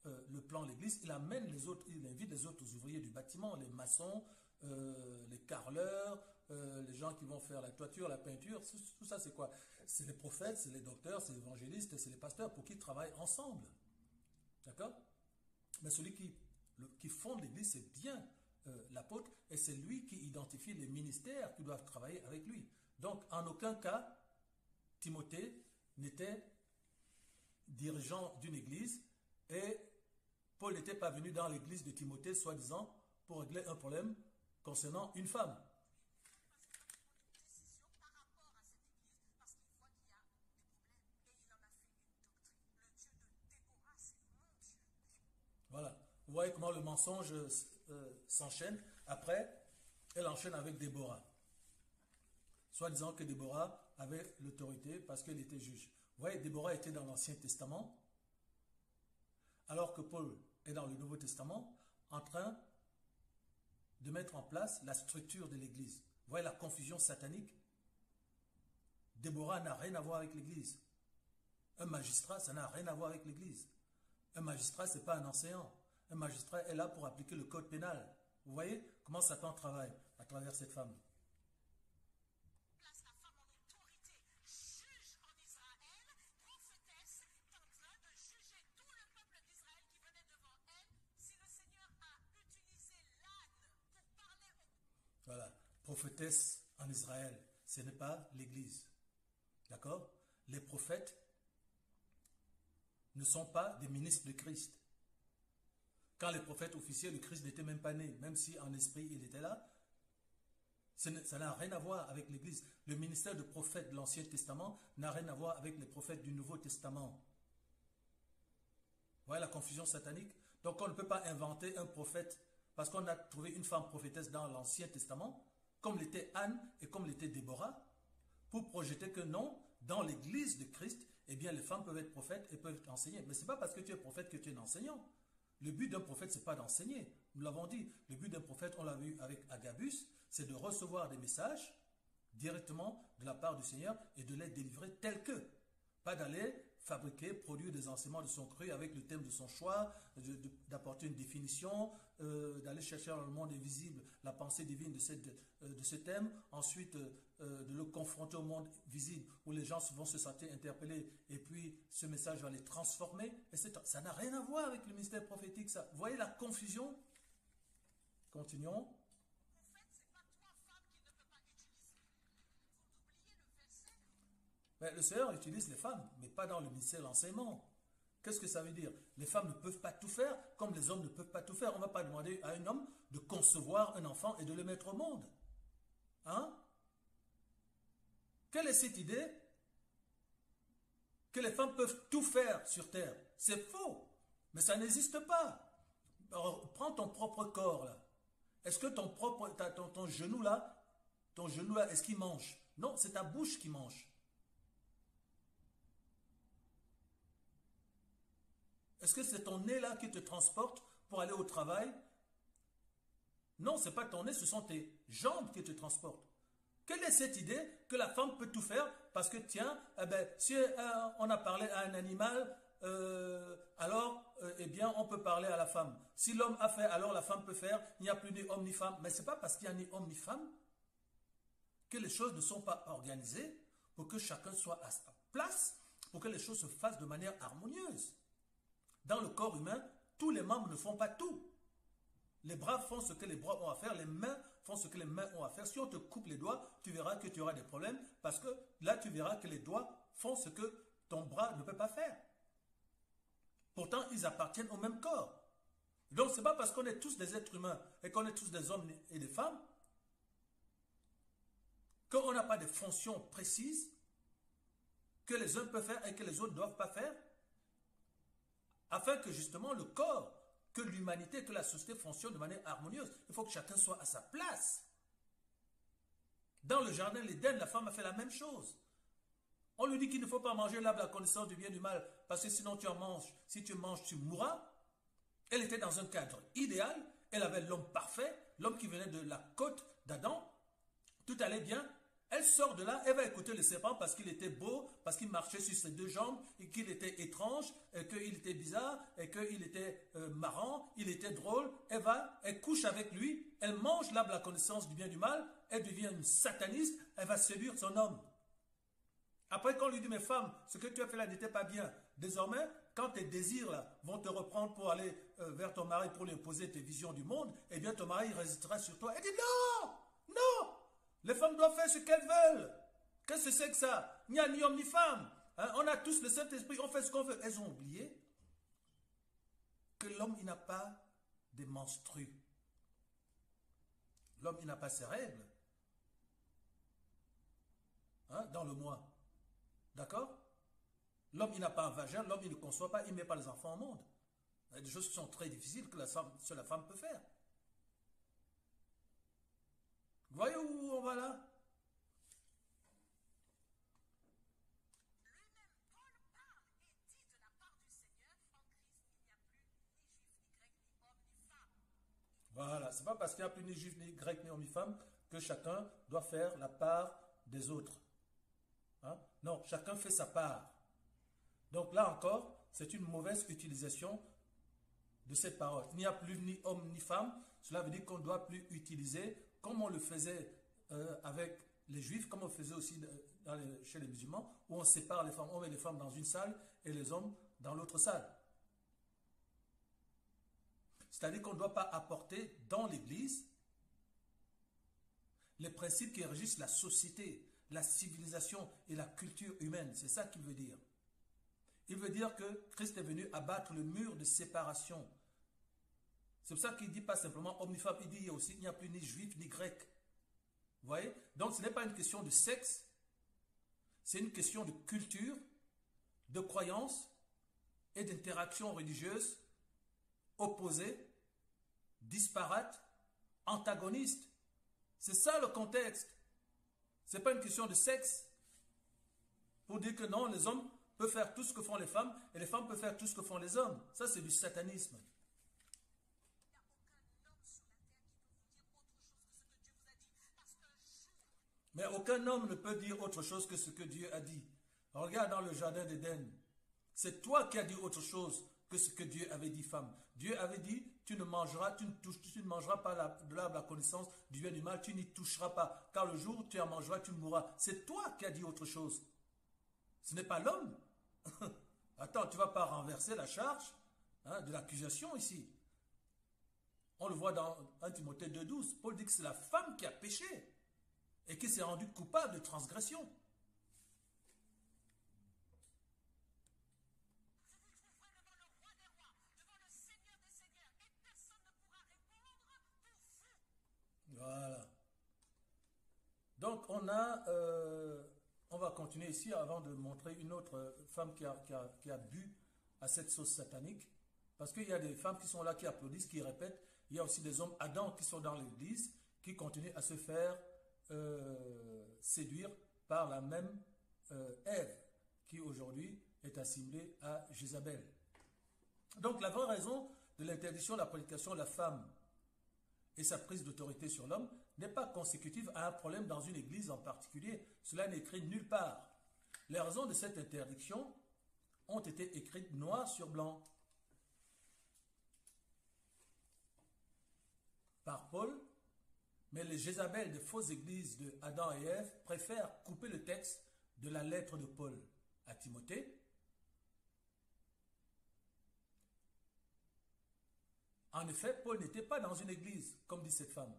le plan de l'église, il amène les autres, il invite les autres ouvriers du bâtiment, les maçons, les carreleurs, les gens qui vont faire la toiture, la peinture, tout ça c'est quoi? C'est les prophètes, c'est les docteurs, c'est les évangélistes, c'est les pasteurs pour qu'ils travaillent ensemble. D'accord? Mais celui qui fonde l'église, c'est bien l'apôtre et c'est lui qui identifie les ministères qui doivent travailler avec lui. Donc en aucun cas, Timothée n'était dirigeant d'une église et Paul n'était pas venu dans l'église de Timothée, soi-disant, pour régler un problème concernant une femme. Parce qu'il prend une décision par rapport à cette église, parce qu'il voit qu'il y a des problèmes. Et il en a fait une doctrine. Le Dieu de Déborah, c'est mon Dieu. Voilà. Vous voyez comment le mensonge s'enchaîne. Après, elle enchaîne avec Déborah. Soit disant que Déborah avait l'autorité parce qu'elle était juge. Vous voyez, Déborah était dans l'Ancien Testament, alors que Paul est dans le Nouveau Testament, en train de mettre en place la structure de l'Église. Vous voyez la confusion satanique? Déborah n'a rien à voir avec l'Église. Un magistrat, ça n'a rien à voir avec l'Église. Un magistrat, ce n'est pas un enseignant. Un magistrat est là pour appliquer le code pénal. Vous voyez comment Satan travaille à travers cette femme. Place la femme en autorité, juge en Israël, prophétesse, est en train de juger tout le peuple d'Israël qui venait devant elle. Si le Seigneur a utilisé l'âne pour parler au... Voilà, prophétesse en Israël, ce n'est pas l'Église. D'accord? Les prophètes ne sont pas des ministres de Christ. Quand les prophètes officiers, le Christ n'était même pas né, même si en esprit il était là, ça n'a rien à voir avec l'Église. Le ministère de prophète de l'Ancien Testament n'a rien à voir avec les prophètes du Nouveau Testament. Vous voyez la confusion satanique? Donc on ne peut pas inventer un prophète parce qu'on a trouvé une femme prophétesse dans l'Ancien Testament, comme l'était Anne et comme l'était Déborah, pour projeter que non, dans l'Église de Christ, eh bien les femmes peuvent être prophètes et peuvent enseigner. Mais ce n'est pas parce que tu es prophète que tu es un enseignant. Le but d'un prophète, ce n'est pas d'enseigner. Nous l'avons dit. Le but d'un prophète, on l'a vu avec Agabus, c'est de recevoir des messages directement de la part du Seigneur et de les délivrer tels que. Pas d'aller fabriquer, produire des enseignements de son cru avec le thème de son choix, d'apporter une définition, d'aller chercher dans le monde invisible la pensée divine de ce thème, ensuite de le confronter au monde visible où les gens vont se sentir interpellés et puis ce message va les transformer, etc. Ça n'a rien à voir avec le ministère prophétique, ça. Vous voyez la confusion? Continuons. Prophète, c'est pas toi, femme, qui ne peut pas utiliser. Vous oubliez le verset. Mais le Seigneur utilise les femmes, mais pas dans le ministère de l'enseignement. Qu'est-ce que ça veut dire? Les femmes ne peuvent pas tout faire, comme les hommes ne peuvent pas tout faire. On ne va pas demander à un homme de concevoir un enfant et de le mettre au monde. Hein? Quelle est cette idée? Que les femmes peuvent tout faire sur terre. C'est faux. Mais ça n'existe pas. Alors, prends ton propre corps là. Est-ce que ton genou là, est-ce qu'il mange? Non, c'est ta bouche qui mange. Est-ce que c'est ton nez là qui te transporte pour aller au travail? Non, ce n'est pas ton nez, ce sont tes jambes qui te transportent. Quelle est cette idée que la femme peut tout faire parce que tiens, si on a parlé à un animal, alors eh bien on peut parler à la femme. Si l'homme a fait, alors la femme peut faire. Il n'y a plus ni homme ni femme. Mais ce n'est pas parce qu'il n'y a ni homme ni femme que les choses ne sont pas organisées pour que chacun soit à sa place, pour que les choses se fassent de manière harmonieuse. Dans le corps humain, tous les membres ne font pas tout. Les bras font ce que les bras ont à faire, les mains font ce que les mains ont à faire. Si on te coupe les doigts, tu verras que tu auras des problèmes parce que là, tu verras que les doigts font ce que ton bras ne peut pas faire. Pourtant, ils appartiennent au même corps. Donc, ce n'est pas parce qu'on est tous des êtres humains et qu'on est tous des hommes et des femmes qu'on n'a pas de fonctions précises que les uns peuvent faire et que les autres ne doivent pas faire, afin que justement le corps, que l'humanité, que la société fonctionne de manière harmonieuse. Il faut que chacun soit à sa place. Dans le jardin l'Éden, la femme a fait la même chose. On lui dit qu'il ne faut pas manger l'arbre de la connaissance du bien et du mal, parce que sinon tu en manges. Si tu manges, tu mourras. Elle était dans un cadre idéal. Elle avait l'homme parfait, l'homme qui venait de la côte d'Adam. Tout allait bien. Elle sort de là, elle va écouter le serpent parce qu'il était beau, parce qu'il marchait sur ses deux jambes, et qu'il était étrange, et qu'il était bizarre, et qu'il était marrant, il était drôle. Elle couche avec lui, elle mange l'arbre de la connaissance du bien et du mal, elle devient une sataniste, elle va séduire son homme. Après, quand on lui dit, mais femme, ce que tu as fait là n'était pas bien. Désormais, quand tes désirs là, vont te reprendre pour aller vers ton mari, pour lui imposer tes visions du monde, eh bien ton mari résistera sur toi. Elle dit, non, non. Les femmes doivent faire ce qu'elles veulent. Qu'est-ce que c'est que ça? Il n'y a ni homme ni femme. Hein? On a tous le Saint-Esprit, on fait ce qu'on veut. Elles ont oublié que l'homme, il n'a pas de menstrues. L'homme, il n'a pas ses règles. Hein? Dans le mois. D'accord? L'homme, il n'a pas un vagin. L'homme, il ne conçoit pas. Il ne met pas les enfants au monde. Il y a des choses qui sont très difficiles que seule la femme peut faire. Vous voyez où on va là? Lui-même, Paul parle et dit de la part du Seigneur, en Christ, il n'y a plus ni juif, ni grec, ni homme, ni femme. Voilà, c'est pas parce qu'il n'y a plus ni juif, ni grec, ni homme, ni femme que chacun doit faire la part des autres. Hein? Non, chacun fait sa part. Donc là encore, c'est une mauvaise utilisation de cette parole. Il n'y a plus ni homme ni femme. Cela veut dire qu'on ne doit plus utiliser, comme on le faisait avec les juifs, comme on le faisait aussi chez les musulmans, où on sépare les femmes. On met les femmes dans une salle et les hommes dans l'autre salle. C'est-à-dire qu'on ne doit pas apporter dans l'Église les principes qui régissent la société, la civilisation et la culture humaine. C'est ça qu'il veut dire. Il veut dire que Christ est venu abattre le mur de séparation. C'est pour ça qu'il ne dit pas simplement homme ni femme, il dit aussi qu'il n'y a plus ni juif ni grec. Vous voyez? Donc ce n'est pas une question de sexe, c'est une question de culture, de croyance et d'interaction religieuse opposées, disparates, antagonistes. C'est ça le contexte. Ce n'est pas une question de sexe. Pour dire que non, les hommes peuvent faire tout ce que font les femmes et les femmes peuvent faire tout ce que font les hommes. Ça, c'est du satanisme. Mais aucun homme ne peut dire autre chose que ce que Dieu a dit. Regarde dans le jardin d'Éden. C'est toi qui as dit autre chose que ce que Dieu avait dit, femme. Dieu avait dit, tu ne mangeras pas de l'arbre de la connaissance du bien et du mal, tu n'y toucheras pas. Car le jour où tu en mangeras, tu mourras. C'est toi qui as dit autre chose. Ce n'est pas l'homme. Attends, tu ne vas pas renverser la charge de l'accusation ici. On le voit dans 1 Timothée 2,12. Paul dit que c'est la femme qui a péché et qui s'est rendue coupable de transgression. Je vous trouverai devant le roi des rois, devant le Seigneur des seigneurs, et personne ne pourra répondre pour vous. Voilà. Donc on va continuer ici avant de montrer une autre femme qui a bu à cette sauce satanique. Parce qu'il y a des femmes qui sont là, qui applaudissent, qui répètent. Il y a aussi des hommes Adam qui sont dans l'église, qui continuent à se faire séduire par la même Ève, qui aujourd'hui est assimilée à Jézabel. Donc la vraie raison de l'interdiction de la prédication de la femme et sa prise d'autorité sur l'homme n'est pas consécutive à un problème dans une église en particulier. Cela n'est écrit nulle part. Les raisons de cette interdiction ont été écrites noir sur blanc par Paul, mais les Jézabel des fausses églises de Adam et Ève préfèrent couper le texte de la lettre de Paul à Timothée. En effet, Paul n'était pas dans une église, comme dit cette femme.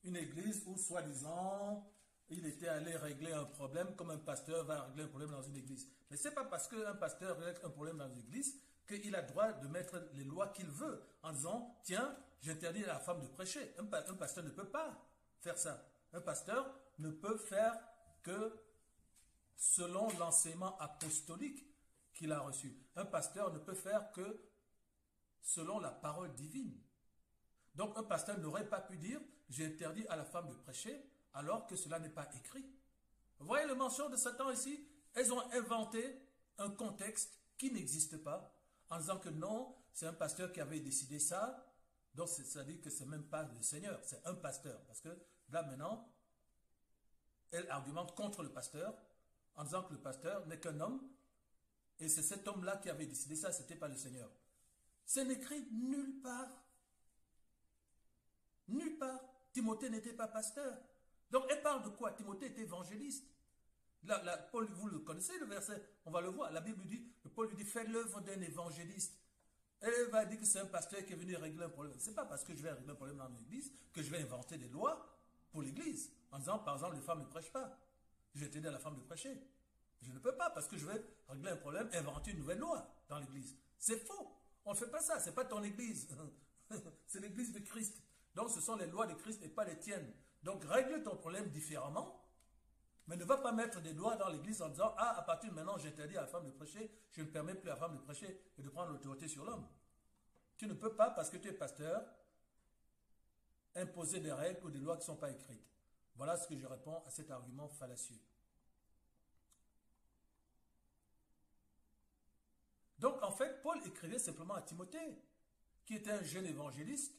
Une église où, soi-disant, il était allé régler un problème, comme un pasteur va régler un problème dans une église. Mais ce n'est pas parce qu'un pasteur règle un problème dans une église qu'il a le droit de mettre les lois qu'il veut, en disant, tiens, j'interdis à la femme de prêcher. Un pasteur ne peut pas faire ça. Un pasteur ne peut faire que selon l'enseignement apostolique qu'il a reçu. Un pasteur ne peut faire que selon la parole divine. Donc un pasteur n'aurait pas pu dire « j'ai interdit à la femme de prêcher » alors que cela n'est pas écrit. Vous voyez le mention de Satan ici? Elles ont inventé un contexte qui n'existe pas en disant que non, c'est un pasteur qui avait décidé ça. Donc ça dit que ce n'est même pas le Seigneur, c'est un pasteur. Parce que là maintenant, elle argumente contre le pasteur en disant que le pasteur n'est qu'un homme. Et c'est cet homme-là qui avait décidé ça, ce n'était pas le Seigneur. C'est écrit nulle part. Nulle part. Timothée n'était pas pasteur. Donc elle parle de quoi? Timothée était évangéliste. Là, Paul, vous le connaissez le verset, on va le voir. La Bible dit, Paul lui dit, fais l'œuvre d'un évangéliste. Elle va dire que c'est un pasteur qui est venu régler un problème. Ce n'est pas parce que je vais régler un problème dans l'église que je vais inventer des lois pour l'église. En disant, par exemple, les femmes ne prêchent pas. Je vais t'aider à la femme de prêcher. Je ne peux pas, parce que je vais régler un problème, inventer une nouvelle loi dans l'église. C'est faux. On ne fait pas ça. Ce n'est pas ton église. C'est l'église de Christ. Donc, ce sont les lois de Christ et pas les tiennes. Donc, règle ton problème différemment, mais ne va pas mettre des lois dans l'église en disant « Ah, à partir de maintenant, j'interdis à la femme de prêcher, je ne permets plus à la femme de prêcher et de prendre l'autorité sur l'homme. » Tu ne peux pas, parce que tu es pasteur, imposer des règles ou des lois qui ne sont pas écrites. Voilà ce que je réponds à cet argument fallacieux. Donc, en fait, Paul écrivait simplement à Timothée, qui était un jeune évangéliste,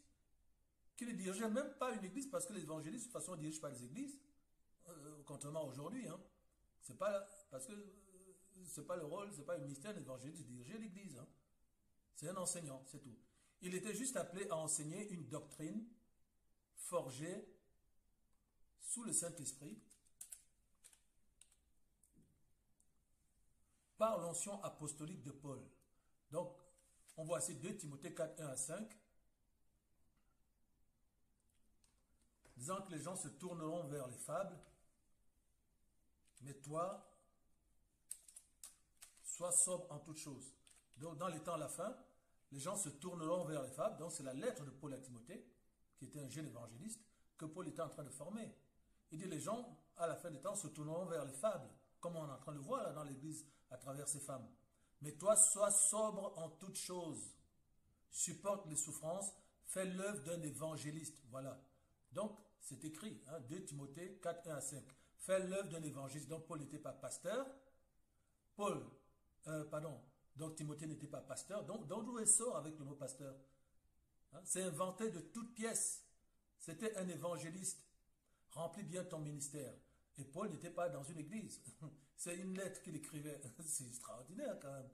qui ne dirigeait même pas une église, parce que les évangélistes, de toute façon, ne dirigent pas les églises, contrairement à aujourd'hui. C'est pas, parce que c'est pas le rôle, c'est pas le ministère de l'évangéliste de diriger l'église. C'est un enseignant, c'est tout. Il était juste appelé à enseigner une doctrine forgée sous le Saint-Esprit, par l'onction apostolique de Paul. Donc, on voit ici 2 Timothée 4, 1 à 5, disant que les gens se tourneront vers les fables, mais toi, sois sobre en toutes choses. Donc, dans les temps à la fin, les gens se tourneront vers les fables. Donc, c'est la lettre de Paul à Timothée, qui était un jeune évangéliste, que Paul était en train de former. Il dit, les gens, à la fin des temps, se tourneront vers les fables, comme on est en train de voir là dans l'église, à travers ces femmes. Mais toi, sois sobre en toutes choses. Supporte les souffrances, fais l'œuvre d'un évangéliste. Voilà. Donc, c'est écrit, 2 Timothée 4, 1 à 5. Fais l'œuvre d'un évangéliste. Donc, Paul n'était pas pasteur. Donc Timothée n'était pas pasteur. Donc, d'où elle sort avec le mot pasteur? C'est inventé de toutes pièces. c'était un évangéliste. Remplis bien ton ministère. Et Paul n'était pas dans une église. C'est une lettre qu'il écrivait. C'est extraordinaire quand même.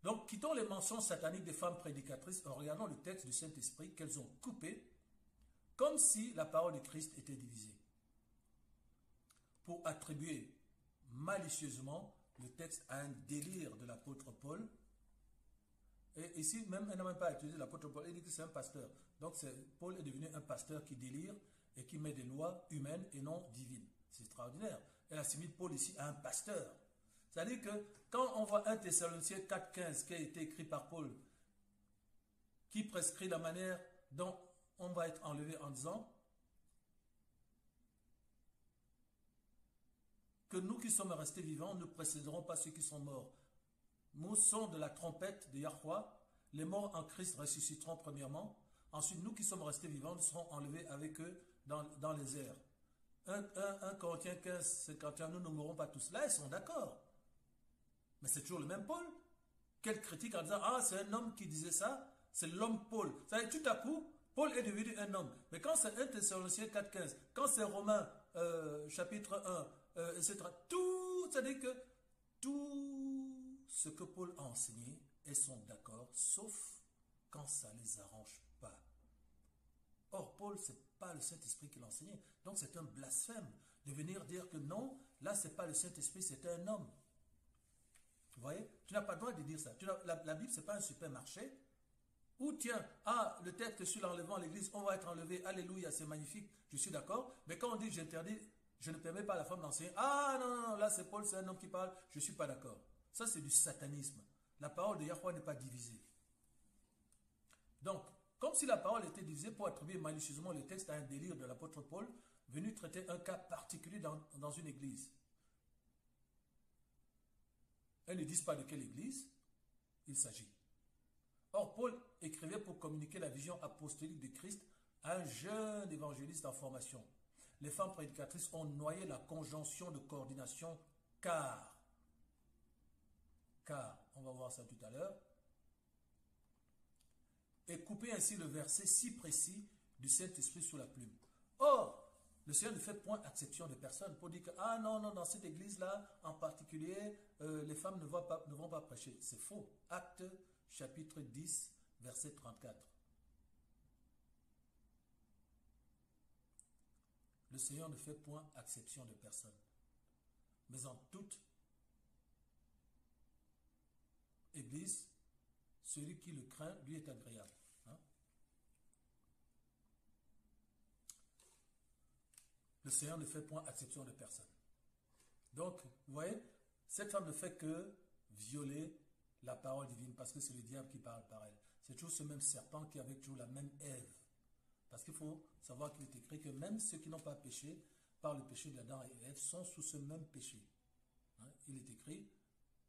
Donc, quittons les mentions sataniques des femmes prédicatrices en regardant le texte du Saint-Esprit qu'elles ont coupé comme si la parole de Christ était divisée. Pour attribuer malicieusement le texte à un délire de l'apôtre Paul. Et ici, même, elle n'a même pas utilisé l'apôtre Paul, elle dit que c'est un pasteur. Donc, Paul est devenu un pasteur qui délire et qui met des lois humaines et non divines. C'est extraordinaire. Elle assimile Paul ici à un pasteur. C'est-à-dire que quand on voit 1 Thessaloniciens 4,15 qui a été écrit par Paul, qui prescrit la manière dont on va être enlevé en disant que nous qui sommes restés vivants ne précéderons pas ceux qui sont morts. Nous son de la trompette de Yahweh, les morts en Christ ressusciteront premièrement. Ensuite, nous qui sommes restés vivants serons enlevés avec eux dans les airs. 1 Corinthiens 15, 51, nous ne mourrons pas tous. Là, ils sont d'accord. Mais c'est toujours le même Paul. Quelle critique en disant, ah, c'est un homme qui disait ça, c'est l'homme Paul. Ça veut dire, tout à coup, Paul est devenu un homme. Mais quand c'est 1 Thessaloniciens 4,15, quand c'est Romains chapitre 1, etc., tout, c'est-à-dire que tout ce que Paul a enseigné, ils sont d'accord, sauf quand ça ne les arrange pas. Or, Paul, ce n'est pas le Saint-Esprit qui l'a enseigné. Donc, c'est un blasphème de venir dire que non, là, ce n'est pas le Saint-Esprit, c'est un homme. Vous voyez? Tu n'as pas le droit de dire ça. La Bible, ce n'est pas un supermarché où, tiens, ah, le texte sur l'enlèvement à l'église, on va être enlevé, alléluia, c'est magnifique, je suis d'accord. Mais quand on dit j'interdis, je ne permets pas à la femme d'enseigner, ah, non, là, c'est Paul, c'est un homme qui parle, je ne suis pas d'accord. Ça, c'est du satanisme. La parole de Yahweh n'est pas divisée. Donc, comme si la parole était divisée pour attribuer malicieusement le texte à un délire de l'apôtre Paul, venu traiter un cas particulier dans une église. Elles ne disent pas de quelle église il s'agit. Or, Paul écrivait pour communiquer la vision apostolique de Christ à un jeune évangéliste en formation. Les femmes prédicatrices ont noyé la conjonction de coordination car, on va voir ça tout à l'heure, et couper ainsi le verset si précis du Saint-Esprit sous la plume. Or, le Seigneur ne fait point exception de personne pour dire que, ah non, dans cette église-là, en particulier, les femmes ne vont pas prêcher. C'est faux. Acte chapitre 10, verset 34. Le Seigneur ne fait point exception de personne. Mais en toute église, celui qui le craint, lui est agréable. Hein? Le Seigneur ne fait point exception de personne. Donc, vous voyez, cette femme ne fait que violer la parole divine parce que c'est le diable qui parle par elle. C'est toujours ce même serpent qui est avec toujours la même Ève. Parce qu'il faut savoir qu'il est écrit que même ceux qui n'ont pas péché par le péché d'Adam et Ève sont sous ce même péché. Hein? Il est écrit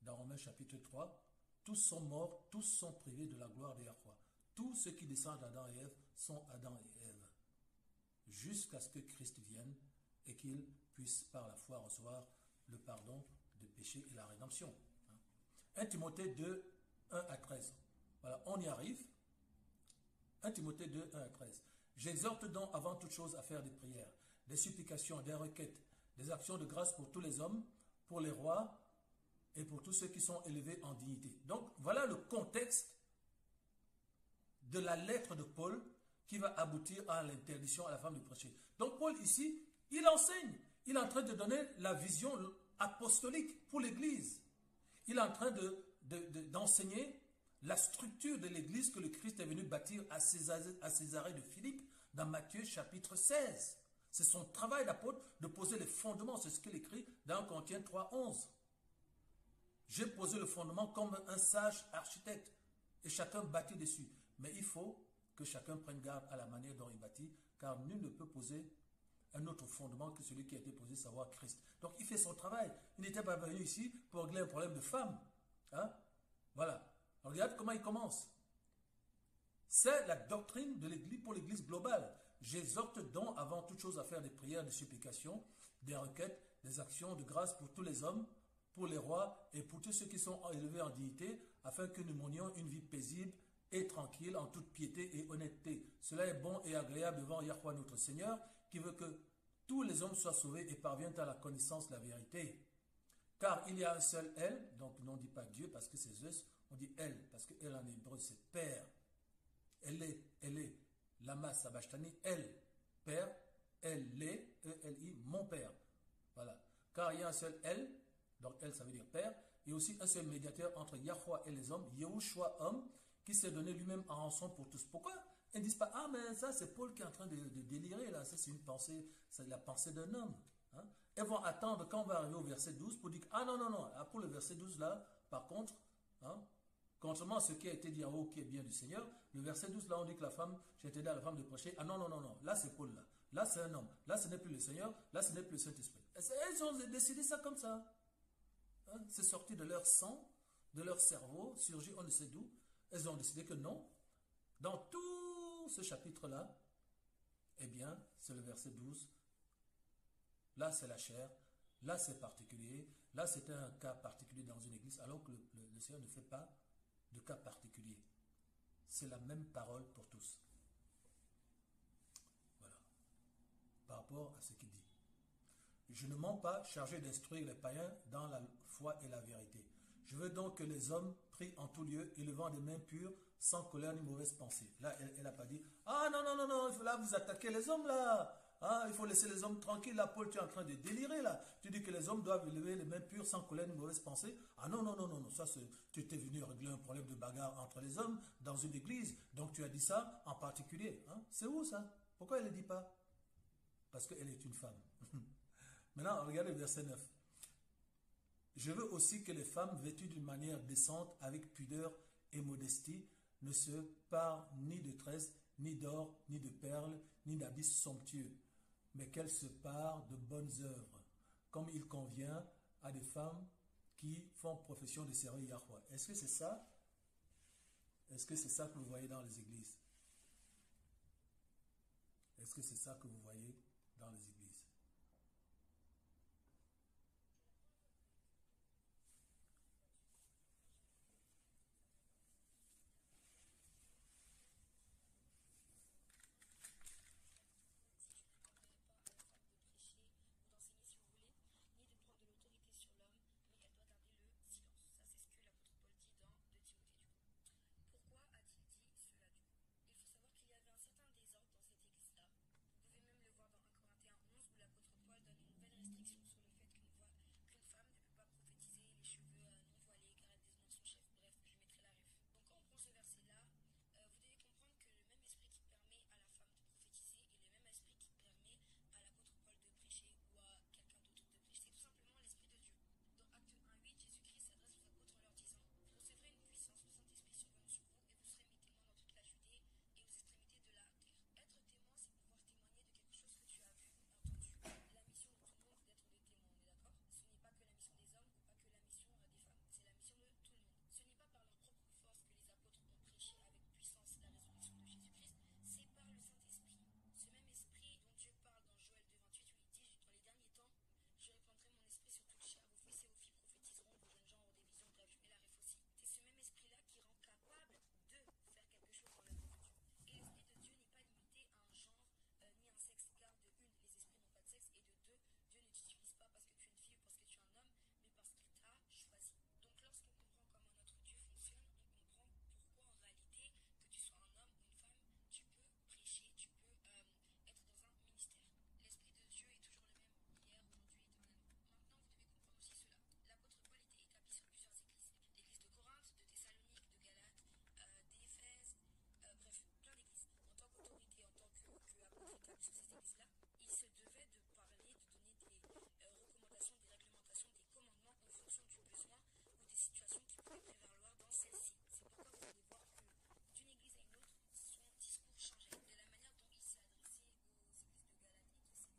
dans Romains chapitre 3, tous sont morts, tous sont privés de la gloire de Yahweh. Tous ceux qui descendent d'Adam et Ève sont Adam et Ève. Jusqu'à ce que Christ vienne et qu'il puisse par la foi recevoir le pardon des péchés et la rédemption. 1 Timothée 2, 1 à 13. Voilà, on y arrive. 1 Timothée 2, 1 à 13. J'exhorte donc avant toute chose à faire des prières, des supplications, des requêtes, des actions de grâce pour tous les hommes, pour les rois et pour tous ceux qui sont élevés en dignité. Donc, voilà le contexte de la lettre de Paul qui va aboutir à l'interdiction à la femme de prêcher. Donc, Paul, ici, il enseigne. Il est en train de donner la vision apostolique pour l'Église. Il est en train d'enseigner la structure de l'Église que le Christ est venu bâtir à Césarée de Philippe dans Matthieu chapitre 16. C'est son travail d'apôtre de poser les fondements. C'est ce qu'il écrit dans 1 Corinthiens 3, 11. J'ai posé le fondement comme un sage architecte et chacun bâtit dessus. Mais il faut que chacun prenne garde à la manière dont il bâtit, car nul ne peut poser un autre fondement que celui qui a été posé, savoir Christ. Donc il fait son travail. Il n'était pas venu ici pour régler un problème de femme. Hein? Voilà. Alors, regarde comment il commence. C'est la doctrine de l'Église pour l'Église globale. J'exhorte donc avant toute chose à faire des prières, des supplications, des requêtes, des actions de grâce pour tous les hommes, pour les rois et pour tous ceux qui sont élevés en dignité, afin que nous menions une vie paisible et tranquille en toute piété et honnêteté. Cela est bon et agréable devant Yahweh notre Seigneur, qui veut que tous les hommes soient sauvés et parviennent à la connaissance de la vérité. Car il y a un seul elle, donc on ne dit pas Dieu parce que c'est Zeus, on dit elle, parce que elle en hébreu c'est père. Elle est, Lama Sabachthani, elle, père, elle est, E-L-I, mon père. Voilà. Car il y a un seul elle, donc elle ça veut dire père, et aussi un seul médiateur entre Yahweh et les hommes, Yahushua homme, qui s'est donné lui-même en rançon pour tous. Pourquoi ils ne disent pas, ah mais ça c'est Paul qui est en train de délirer là, ça c'est une pensée, c'est la pensée d'un homme. Hein? Elles vont attendre quand on va arriver au verset 12 pour dire, ah non, non, non, pour le verset 12 là, par contre, hein, contrairement à ce qui a été dit en haut qui est bien du Seigneur, le verset 12 là on dit que la femme, j'ai été à la femme de prêcher, ah non, non, non, non, là c'est Paul là, là c'est un homme, là ce n'est plus le Seigneur, là ce n'est plus le Saint-Esprit. Elles ont décidé ça comme ça. Hein? C'est sorti de leur sang, de leur cerveau, surgi on ne sait d'où. Elles ont décidé que non. Dans tout ce chapitre-là, eh bien, c'est le verset 12. Là, c'est la chair. Là, c'est particulier. Là, c'est un cas particulier dans une église, alors que le Seigneur ne fait pas de cas particulier. C'est la même parole pour tous. Voilà. Par rapport à ce qu'il dit. Je ne mens pas, chargé d'instruire les païens dans la foi et la vérité. Je veux donc que les hommes prient en tout lieu et levant des mains pures, sans colère ni mauvaise pensée. Là, elle n'a pas dit, ah non, non, non, non, là vous attaquez les hommes là. Ah, il faut laisser les hommes tranquilles. Là, Paul, tu es en train de délirer là. Tu dis que les hommes doivent lever les mains pures, sans colère ni mauvaise pensée. Ah non, non, non, non, non, ça c'est, tu étais venu régler un problème de bagarre entre les hommes dans une église. Donc tu as dit ça en particulier. Hein? C'est où ça? Pourquoi elle ne le dit pas? Parce qu'elle est une femme. Maintenant, regardez le verset 9. Je veux aussi que les femmes vêtues d'une manière décente, avec pudeur et modestie, ne se parent ni de tresses, ni d'or, ni de perles, ni d'habits somptueux, mais qu'elles se parent de bonnes œuvres, comme il convient à des femmes qui font profession de servir Yahweh. Est-ce que c'est ça? Est-ce que c'est ça que vous voyez dans les églises? Est-ce que c'est ça que vous voyez dans les églises?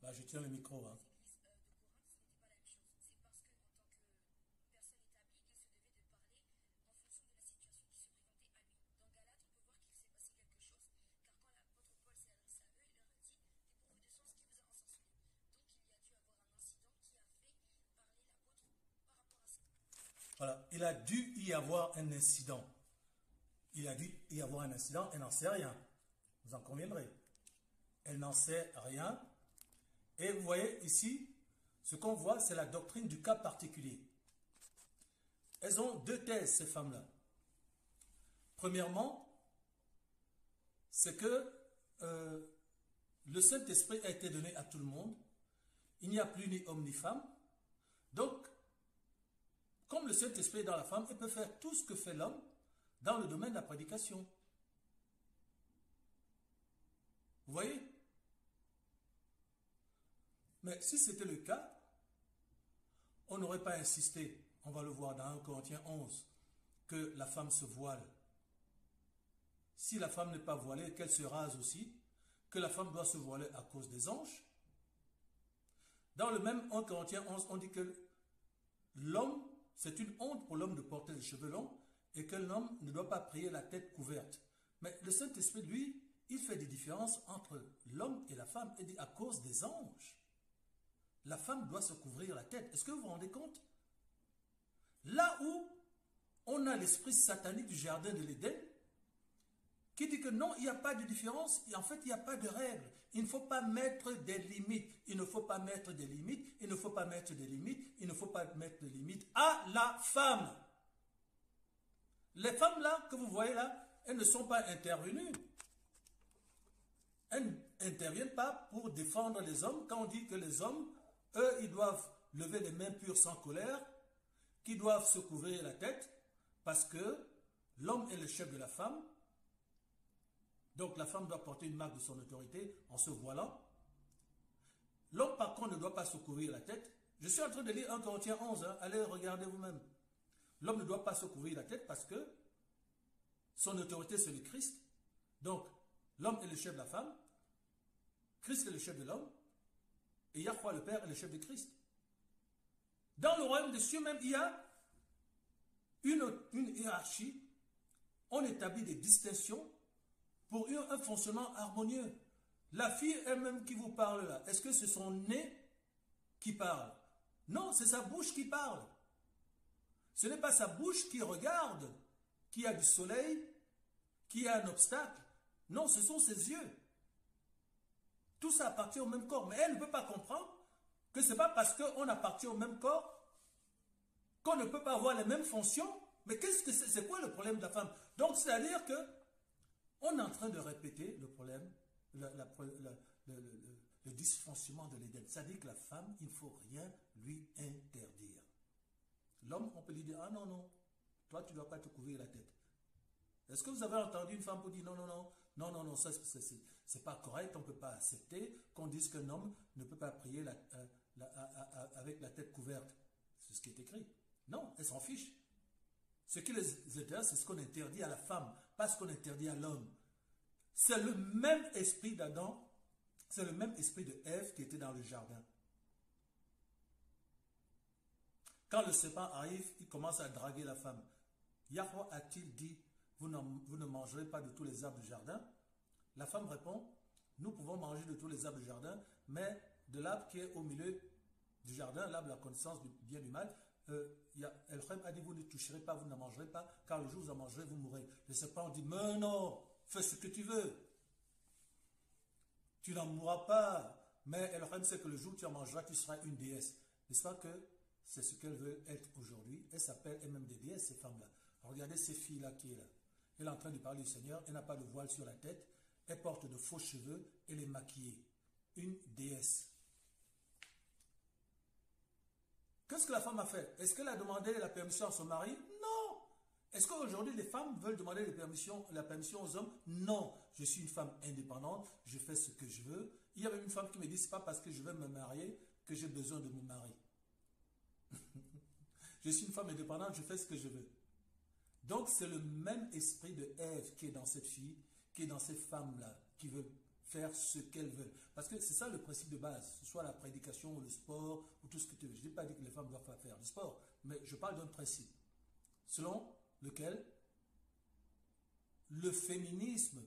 Bah, je tiens le micro. Hein. Voilà, il a dû y avoir un incident. il a dû y avoir un incident, elle n'en sait rien. Vous en conviendrez. Elle n'en sait rien. Et vous voyez ici, ce qu'on voit, c'est la doctrine du cas particulier. Elles ont deux thèses, ces femmes-là. Premièrement, c'est que le Saint-Esprit a été donné à tout le monde. Il n'y a plus ni homme ni femme. Donc, comme le Saint-Esprit est dans la femme, elle peut faire tout ce que fait l'homme dans le domaine de la prédication. Vous voyez? Mais si c'était le cas, on n'aurait pas insisté, on va le voir dans 1 Corinthiens 11, que la femme se voile. Si la femme n'est pas voilée, qu'elle se rase aussi, que la femme doit se voiler à cause des anges. Dans le même 1 Corinthiens 11, on dit que l'homme, c'est une honte pour l'homme de porter les cheveux longs et que l'homme ne doit pas prier la tête couverte. Mais le Saint-Esprit, lui, il fait des différences entre l'homme et la femme. Il dit à cause des anges. La femme doit se couvrir la tête. Est-ce que vous vous rendez compte? Là où on a l'esprit satanique du jardin de l'Éden, qui dit que non, il n'y a pas de différence, et en fait, il n'y a pas de règle. Il ne faut pas mettre des limites. Il ne faut pas mettre des limites. Il ne faut pas mettre des limites. Il ne faut pas mettre de limites à la femme. Les femmes là, que vous voyez là, elles ne sont pas intervenues. Elles n'interviennent pas pour défendre les hommes. Quand on dit que les hommes, eux, ils doivent lever les mains pures sans colère, qu'ils doivent se couvrir la tête, parce que l'homme est le chef de la femme. Donc la femme doit porter une marque de son autorité en se voilant. L'homme par contre ne doit pas se couvrir la tête. Je suis en train de lire 1 Corinthiens 11, hein. Allez regarder vous-même. L'homme ne doit pas se couvrir la tête parce que son autorité c'est le Christ. Donc l'homme est le chef de la femme, Christ est le chef de l'homme, et Yahweh le Père est le chef de Christ. Dans le royaume des cieux même, il y a une hiérarchie. On établit des distinctions pour un fonctionnement harmonieux. La fille elle-même qui vous parle là, est-ce que c'est son nez qui parle? Non, c'est sa bouche qui parle. Ce n'est pas sa bouche qui regarde, qui a du soleil, qui a un obstacle. Non, ce sont ses yeux. Tout ça appartient au même corps. Mais elle ne peut pas comprendre que ce n'est pas parce qu'on appartient au même corps qu'on ne peut pas avoir les mêmes fonctions. Mais qu'est-ce que c'est quoi le problème de la femme? Donc, c'est-à-dire que on est en train de répéter le problème, le dysfonctionnement de l'Éden. C'est-à-dire que la femme, il ne faut rien lui interdire. L'homme, on peut lui dire, ah non, non, toi, tu ne dois pas te couvrir la tête. Est-ce que vous avez entendu une femme pour dire, non, non, non, non, non, non, ça, c'est pas correct, on ne peut pas accepter qu'on dise qu'un homme ne peut pas prier avec la tête couverte. C'est ce qui est écrit. Non, elle s'en fiche. Ce qui les intéresse, c'est ce qu'on interdit à la femme, pas ce qu'on interdit à l'homme. C'est le même esprit d'Adam, c'est le même esprit de Ève qui était dans le jardin. Quand le serpent arrive, il commence à draguer la femme. Yahweh a-t-il dit, vous ne mangerez pas de tous les arbres du jardin? La femme répond, nous pouvons manger de tous les arbres du jardin, mais de l'arbre qui est au milieu du jardin, l'arbre de la connaissance du bien et du mal, Elohim a dit, vous ne toucherez pas, vous ne mangerez pas, car le jour où vous en mangerez, vous mourrez. Le serpent dit, mais non, fais ce que tu veux. Tu n'en mourras pas. Mais Elohim sait que le jour où tu en mangeras, tu seras une déesse. N'est-ce pas que c'est ce qu'elle veut être aujourd'hui? Elle s'appelle elle-même des déesses, ces femmes-là. Regardez ces filles-là qui est là. Elle est en train de parler du Seigneur, elle n'a pas de voile sur la tête, elle porte de faux cheveux, elle est maquillée. Une déesse. Qu'est-ce que la femme a fait? Est-ce qu'elle a demandé la permission à son mari? Non. Est-ce qu'aujourd'hui les femmes veulent demander la permission aux hommes? Non. Je suis une femme indépendante, je fais ce que je veux. Il y avait une femme qui me dit, c'est pas parce que je veux me marier que j'ai besoin de me marier. Je suis une femme indépendante, je fais ce que je veux. Donc c'est le même esprit de Ève qui est dans cette fille, qui est dans ces femmes-là, qui veulent faire ce qu'elles veulent. Parce que c'est ça le principe de base, que ce soit la prédication ou le sport ou tout ce que tu veux. Je n'ai pas dit que les femmes doivent pas faire du sport, mais je parle d'un principe selon lequel le féminisme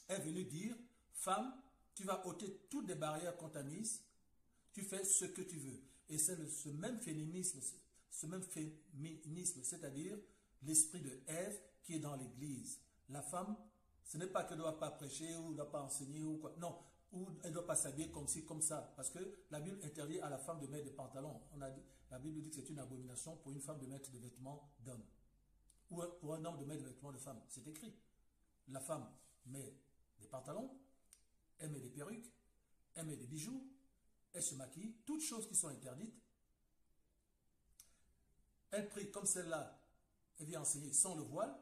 est venu dire, femme, tu vas ôter toutes les barrières qu'on t'a mises, tu fais ce que tu veux. Et c'est ce même féminisme, c'est-à-dire l'esprit de Ève qui est dans l'église. La femme, ce n'est pas qu'elle ne doit pas prêcher ou ne doit pas enseigner ou quoi. Non, ou elle ne doit pas s'habiller comme ci, comme ça. Parce que la Bible interdit à la femme de mettre des pantalons. La Bible dit que c'est une abomination pour une femme de mettre des vêtements d'homme. Ou pour un homme de mettre des vêtements de femme. C'est écrit. La femme met des pantalons, elle met des perruques, elle met des bijoux, elle se maquille, toutes choses qui sont interdites. Elle prie comme celle-là, elle vient enseigner sans le voile,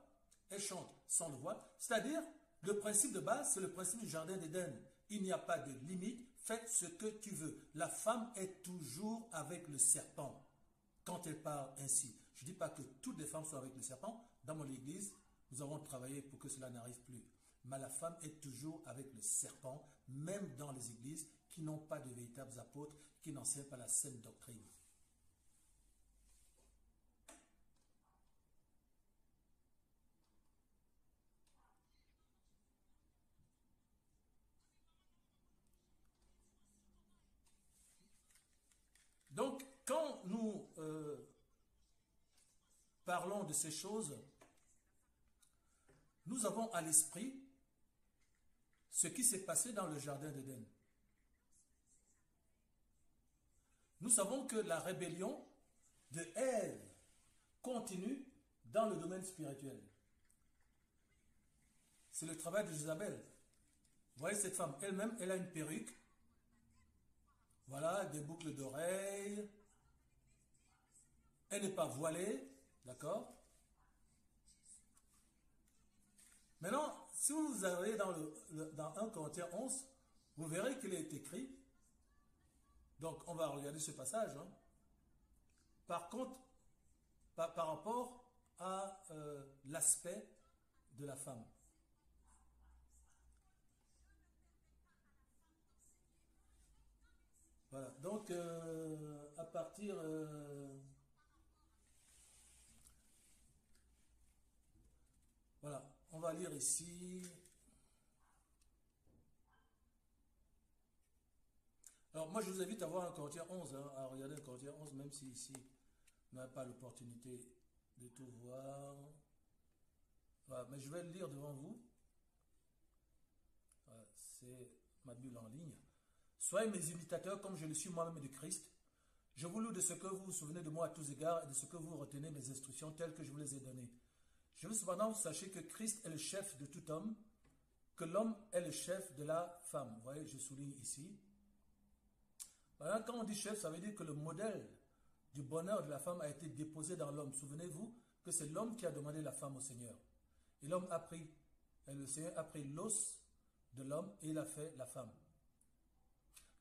elle chante sans le voile. C'est-à-dire, le principe de base, c'est le principe du jardin d'Éden. Il n'y a pas de limite, fais ce que tu veux. La femme est toujours avec le serpent quand elle parle ainsi. Je ne dis pas que toutes les femmes sont avec le serpent. Dans mon église, nous avons travaillé pour que cela n'arrive plus. Mais la femme est toujours avec le serpent, même dans les églises qui n'ont pas de véritables apôtres, qui n'enseignent pas la saine doctrine. Donc, quand nous parlons de ces choses, nous avons à l'esprit ce qui s'est passé dans le jardin d'Éden. Nous savons que la rébellion de Ève continue dans le domaine spirituel. C'est le travail de Jézabel. Vous voyez cette femme, elle-même, elle a une perruque. Voilà, des boucles d'oreilles. Elle n'est pas voilée, d'accord? Maintenant, si vous allez dans 1 Corinthiens 11, vous verrez qu'il est écrit. Donc, on va regarder ce passage. Hein. Par contre, par rapport à l'aspect de la femme. Voilà, donc à partir... voilà, on va lire ici. Alors moi je vous invite à voir 1 Corinthiens 11, hein, à regarder 1 Corinthiens 11, même si ici on n'a pas l'opportunité de tout voir. Voilà, mais je vais le lire devant vous. Voilà, c'est ma Bible en ligne. Soyez mes imitateurs comme je le suis moi-même de Christ. Je vous loue de ce que vous vous souvenez de moi à tous égards et de ce que vous retenez mes instructions telles que je vous les ai données. Je veux cependant que vous sachiez que Christ est le chef de tout homme, que l'homme est le chef de la femme. Vous voyez, je souligne ici. Voilà, quand on dit chef, ça veut dire que le modèle du bonheur de la femme a été déposé dans l'homme. Souvenez-vous que c'est l'homme qui a demandé la femme au Seigneur. Et l'homme a pris, et le Seigneur a pris l'os de l'homme et il a fait la femme.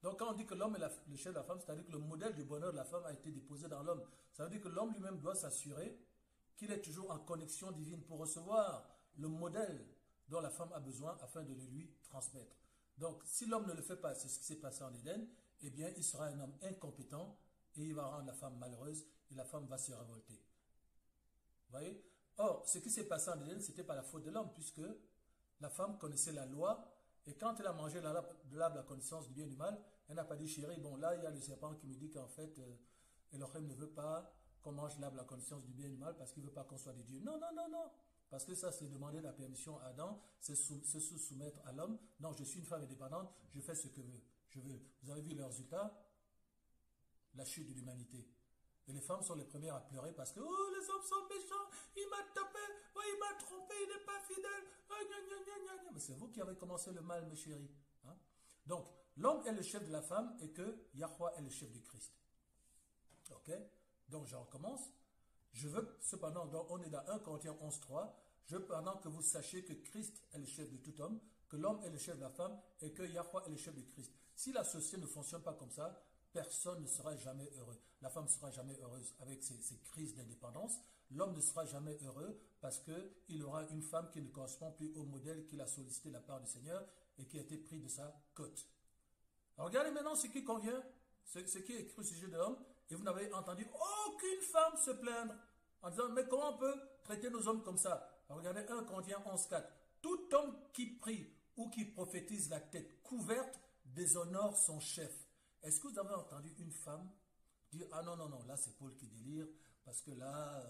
Donc quand on dit que l'homme est le chef de la femme, c'est-à-dire que le modèle du bonheur de la femme a été déposé dans l'homme. Ça veut dire que l'homme lui-même doit s'assurer qu'il est toujours en connexion divine pour recevoir le modèle dont la femme a besoin afin de le lui transmettre. Donc si l'homme ne le fait pas, c'est ce qui s'est passé en Éden, eh bien il sera un homme incompétent et il va rendre la femme malheureuse et la femme va se révolter. Vous voyez? Or, ce qui s'est passé en Éden, ce n'était pas la faute de l'homme puisque la femme connaissait la loi. Et quand elle a mangé de l'arbre de la connaissance du bien et du mal, elle n'a pas dit, chérie, bon là, il y a le serpent qui me dit qu'en fait, Elohim ne veut pas qu'on mange l'arbre de la connaissance du bien et du mal parce qu'il ne veut pas qu'on soit des dieux. Non, non, non, non. Parce que ça, c'est demander la permission à Adam, c'est se soumettre à l'homme. Non, je suis une femme indépendante, je fais ce que je veux. Vous avez vu le résultat? La chute de l'humanité. Et les femmes sont les premières à pleurer parce que, oh, les hommes sont méchants, il m'a tapé, oh, il m'a trompé, il n'est pas fidèle. Oh, gna, gna, gna, gna. Mais c'est vous qui avez commencé le mal, mes chéris. Hein? Donc, l'homme est le chef de la femme et que Yahweh est le chef du Christ. Ok? Donc, je recommence. Je veux, cependant, donc on est dans 1 Corinthiens 11, 3, je veux pendant que vous sachiez que Christ est le chef de tout homme, que l'homme est le chef de la femme et que Yahweh est le chef du Christ. Si la société ne fonctionne pas comme ça, personne ne sera jamais heureux. La femme ne sera jamais heureuse avec ses crises d'indépendance. L'homme ne sera jamais heureux parce qu'il aura une femme qui ne correspond plus au modèle qu'il a sollicité de la part du Seigneur et qui a été pris de sa côte. Alors regardez maintenant ce qui convient, ce qui est écrit au sujet de l'homme, et vous n'avez entendu aucune femme se plaindre en disant, mais comment on peut traiter nos hommes comme ça? Alors regardez 1 Corinthiens 11, 4. Tout homme qui prie ou qui prophétise la tête couverte déshonore son chef. Est-ce que vous avez entendu une femme dire, ah non, non, non, là c'est Paul qui délire, parce que là,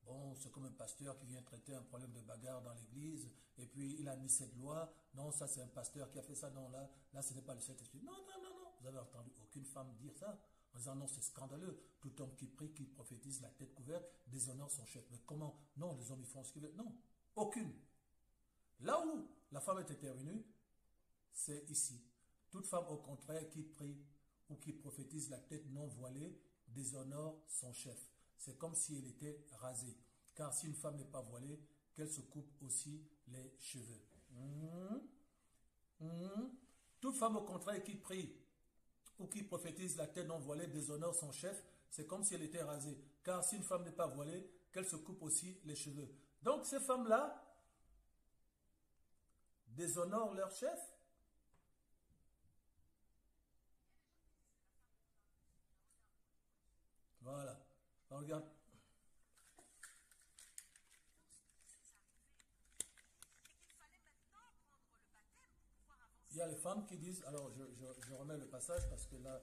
bon, c'est comme un pasteur qui vient traiter un problème de bagarre dans l'église, et puis il a mis cette loi. Non, ça c'est un pasteur qui a fait ça. Non, là ce n'est pas le Saint-Esprit. Non, non, non, non. Vous avez entendu aucune femme dire ça en disant non, c'est scandaleux. Tout homme qui prie, qui prophétise la tête couverte, déshonore son chef. Mais comment? Non, les hommes ils font ce qu'ils veulent. Non, aucune. Là où la femme est intervenue, c'est ici. Toute femme au contraire qui prie ou qui prophétise la tête non voilée déshonore son chef. C'est comme si elle était rasée. Car si une femme n'est pas voilée, qu'elle se coupe aussi les cheveux. Toute femme au contraire qui prie ou qui prophétise la tête non voilée déshonore son chef. C'est comme si elle était rasée. Car si une femme n'est pas voilée, qu'elle se coupe aussi les cheveux. Donc ces femmes-là déshonorent leur chef. Voilà. Alors, regarde. Il y a les femmes qui disent, alors je remets le passage parce que là,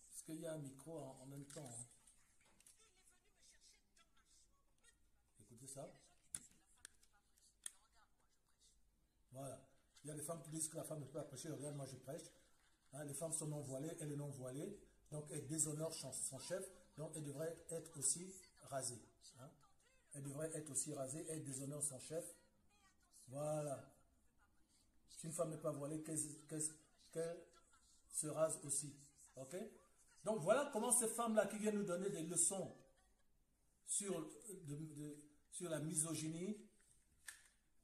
parce qu'il y a un micro en même temps. Hein. Écoutez ça. Voilà. Il y a les femmes qui disent que la femme ne peut pas prêcher. Regarde, moi je prêche. Hein, les femmes sont non voilées, elle est non voilée. Donc elle déshonore son chef. Donc elle devrait être aussi rasée. Hein. Elle devrait être aussi rasée. Elle déshonore son chef. Voilà. Si une femme n'est pas voilée, qu'elle se rase aussi. Ok? Donc voilà comment ces femmes-là qui viennent nous donner des leçons sur la misogynie,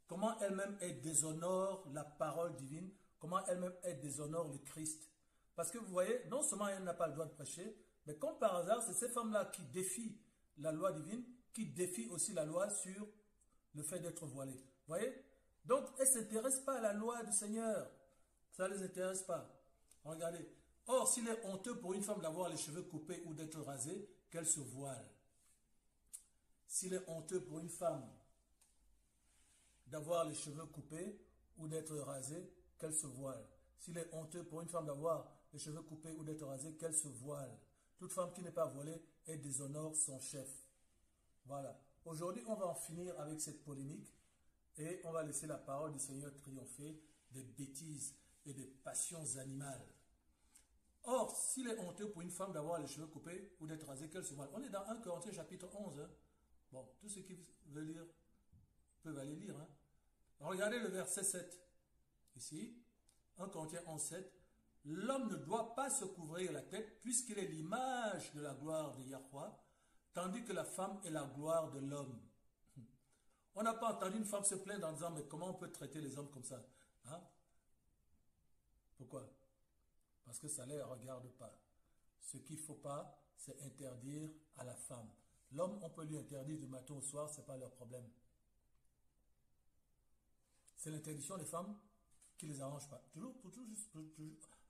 comment elles-mêmes elles déshonorent la parole divine, comment elles-mêmes elles déshonorent le Christ. Parce que vous voyez, non seulement elle n'a pas le droit de prêcher, mais comme par hasard, c'est ces femmes-là qui défient la loi divine, qui défient aussi la loi sur le fait d'être voilée. Vous voyez? Donc, elles ne s'intéressent pas à la loi du Seigneur. Ça ne les intéresse pas. Regardez. Or, s'il est honteux pour une femme d'avoir les cheveux coupés ou d'être rasée, qu'elle se voile. S'il est honteux pour une femme d'avoir les cheveux coupés ou d'être rasée, qu'elle se voile. S'il est honteux pour une femme d'avoir les cheveux coupés ou d'être rasée, qu'elle se voile. Toute femme qui n'est pas voilée, elle déshonore son chef. Voilà. Aujourd'hui, on va en finir avec cette polémique. Et on va laisser la parole du Seigneur triompher des bêtises et des passions animales. Or, s'il est honteux pour une femme d'avoir les cheveux coupés ou d'être rasée, qu'elle se voile. On est dans 1 Corinthiens chapitre 11. Hein. Bon, tous ceux qui veulent lire peuvent aller lire. Hein. Regardez le verset 7. Ici, 1 Corinthiens 11, 7. L'homme ne doit pas se couvrir la tête puisqu'il est l'image de la gloire de Yahweh, tandis que la femme est la gloire de l'homme. On n'a pas entendu une femme se plaindre en disant, mais comment on peut traiter les hommes comme ça? Hein? Pourquoi? Parce que ça ne les regarde pas. Ce qu'il ne faut pas, c'est interdire à la femme. L'homme, on peut lui interdire du matin au soir, ce n'est pas leur problème. C'est l'interdiction des femmes qui ne les arrange pas. Toujours.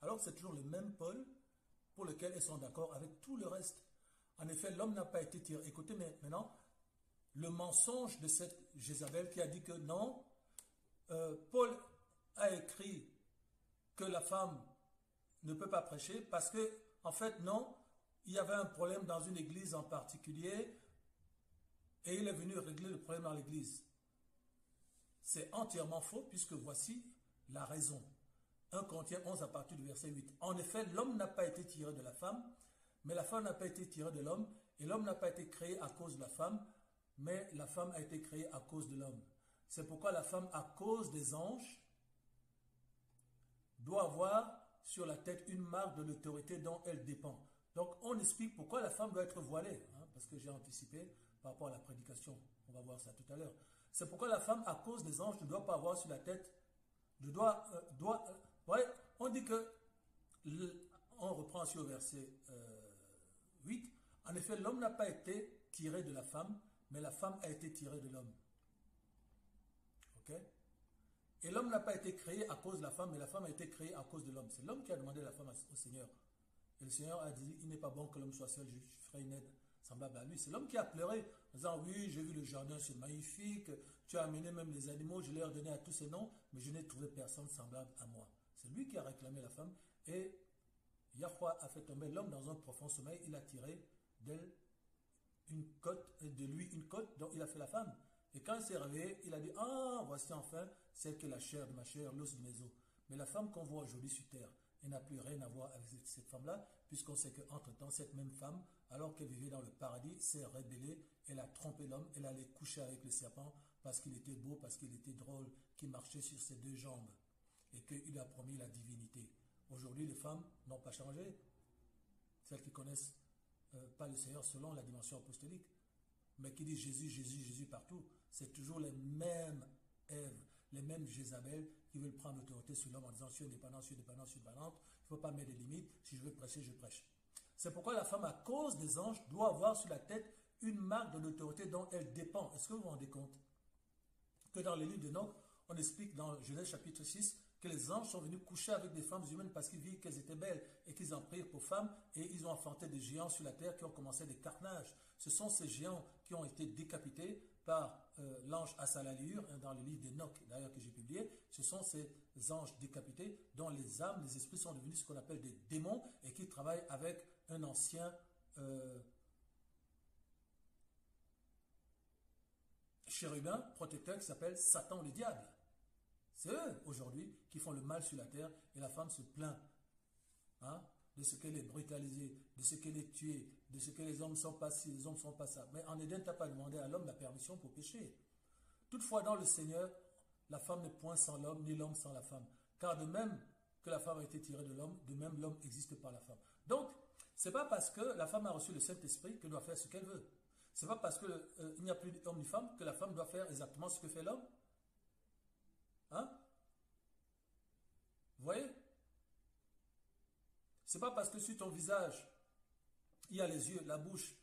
Alors c'est toujours le même Paul pour lequel elles sont d'accord avec tout le reste. En effet, l'homme n'a pas été tiré. Écoutez, mais maintenant, le mensonge de cette Jézabel qui a dit que non, Paul a écrit que la femme ne peut pas prêcher parce que, en fait, non, il y avait un problème dans une église en particulier et il est venu régler le problème dans l'église. C'est entièrement faux puisque voici la raison. 1 Corinthiens 11 à partir du verset 8. En effet, l'homme n'a pas été tiré de la femme, mais la femme n'a pas été tirée de l'homme et l'homme n'a pas été créé à cause de la femme, mais la femme a été créée à cause de l'homme. C'est pourquoi la femme, à cause des anges, doit avoir sur la tête une marque de l'autorité dont elle dépend. Donc, on explique pourquoi la femme doit être voilée, hein, parce que j'ai anticipé par rapport à la prédication. On va voir ça tout à l'heure. C'est pourquoi la femme, à cause des anges, ne doit pas avoir sur la tête, ouais, on dit que, on reprend aussi au verset 8, en effet, l'homme n'a pas été tiré de la femme, mais la femme a été tirée de l'homme. Ok? Et l'homme n'a pas été créé à cause de la femme, mais la femme a été créée à cause de l'homme. C'est l'homme qui a demandé la femme au Seigneur. Et le Seigneur a dit, il n'est pas bon que l'homme soit seul, je ferai une aide semblable à lui. C'est l'homme qui a pleuré en disant, oui, j'ai vu le jardin, c'est magnifique, tu as amené même les animaux, je leur ai donné à tous ces noms, mais je n'ai trouvé personne semblable à moi. C'est lui qui a réclamé la femme. Et Yahweh a fait tomber l'homme dans un profond sommeil, il a tiré d'elle une côte, de lui il a fait la femme. Et quand il s'est réveillé, il a dit, ah, voici enfin celle qui est la chair de ma chair, l'os de mes os. Mais la femme qu'on voit aujourd'hui sur terre, elle n'a plus rien à voir avec cette femme-là, puisqu'on sait qu'entre-temps, cette même femme, alors qu'elle vivait dans le paradis, s'est rebellée, elle a trompé l'homme, elle allait coucher avec le serpent parce qu'il était beau, parce qu'il était drôle, qu'il marchait sur ses deux jambes et qu'il a promis la divinité. Aujourd'hui, les femmes n'ont pas changé. Celles qui connaissent pas le Seigneur selon la dimension apostolique, mais qui disent Jésus, Jésus, Jésus partout, c'est toujours les mêmes Ève, les mêmes Jézabel qui veulent prendre l'autorité sur l'homme en disant je suis indépendant, je suis indépendant, je suis indépendante, il ne faut pas mettre des limites, si je veux prêcher, je prêche. C'est pourquoi la femme, à cause des anges, doit avoir sur la tête une marque de l'autorité dont elle dépend. Est-ce que vous vous rendez compte que dans les livres d'Enoch, on explique dans Genèse chapitre 6 que les anges sont venus coucher avec des femmes humaines parce qu'ils virent qu'elles étaient belles et qu'ils en prirent pour femmes et ils ont enfanté des géants sur la terre qui ont commencé des carnages. Ce sont ces géants qui ont été décapités par l'ange à Salalur, dans le livre d'Enoch d'ailleurs que j'ai publié. Ce sont ces anges décapités dont les âmes, les esprits sont devenus ce qu'on appelle des démons et qui travaillent avec un ancien chérubin protecteur qui s'appelle Satan le diable. C'est eux aujourd'hui qui font le mal sur la terre et la femme se plaint de ce qu'elle est brutalisée, de ce qu'elle est tuée, de ce que les hommes ne sont pas ci, les hommes ne sont pas ça. Mais en Éden, tu n'as pas demandé à l'homme la permission pour pécher. Toutefois, dans le Seigneur, la femme n'est point sans l'homme, ni l'homme sans la femme. Car de même que la femme a été tirée de l'homme, de même l'homme existe par la femme. Donc, ce n'est pas parce que la femme a reçu le Saint-Esprit qu'elle doit faire ce qu'elle veut. Ce n'est pas parce qu'il n'y a plus d'homme ni femme que la femme doit faire exactement ce que fait l'homme. Hein? Vous voyez? Ce n'est pas parce que sur ton visage, il y a les yeux, la bouche,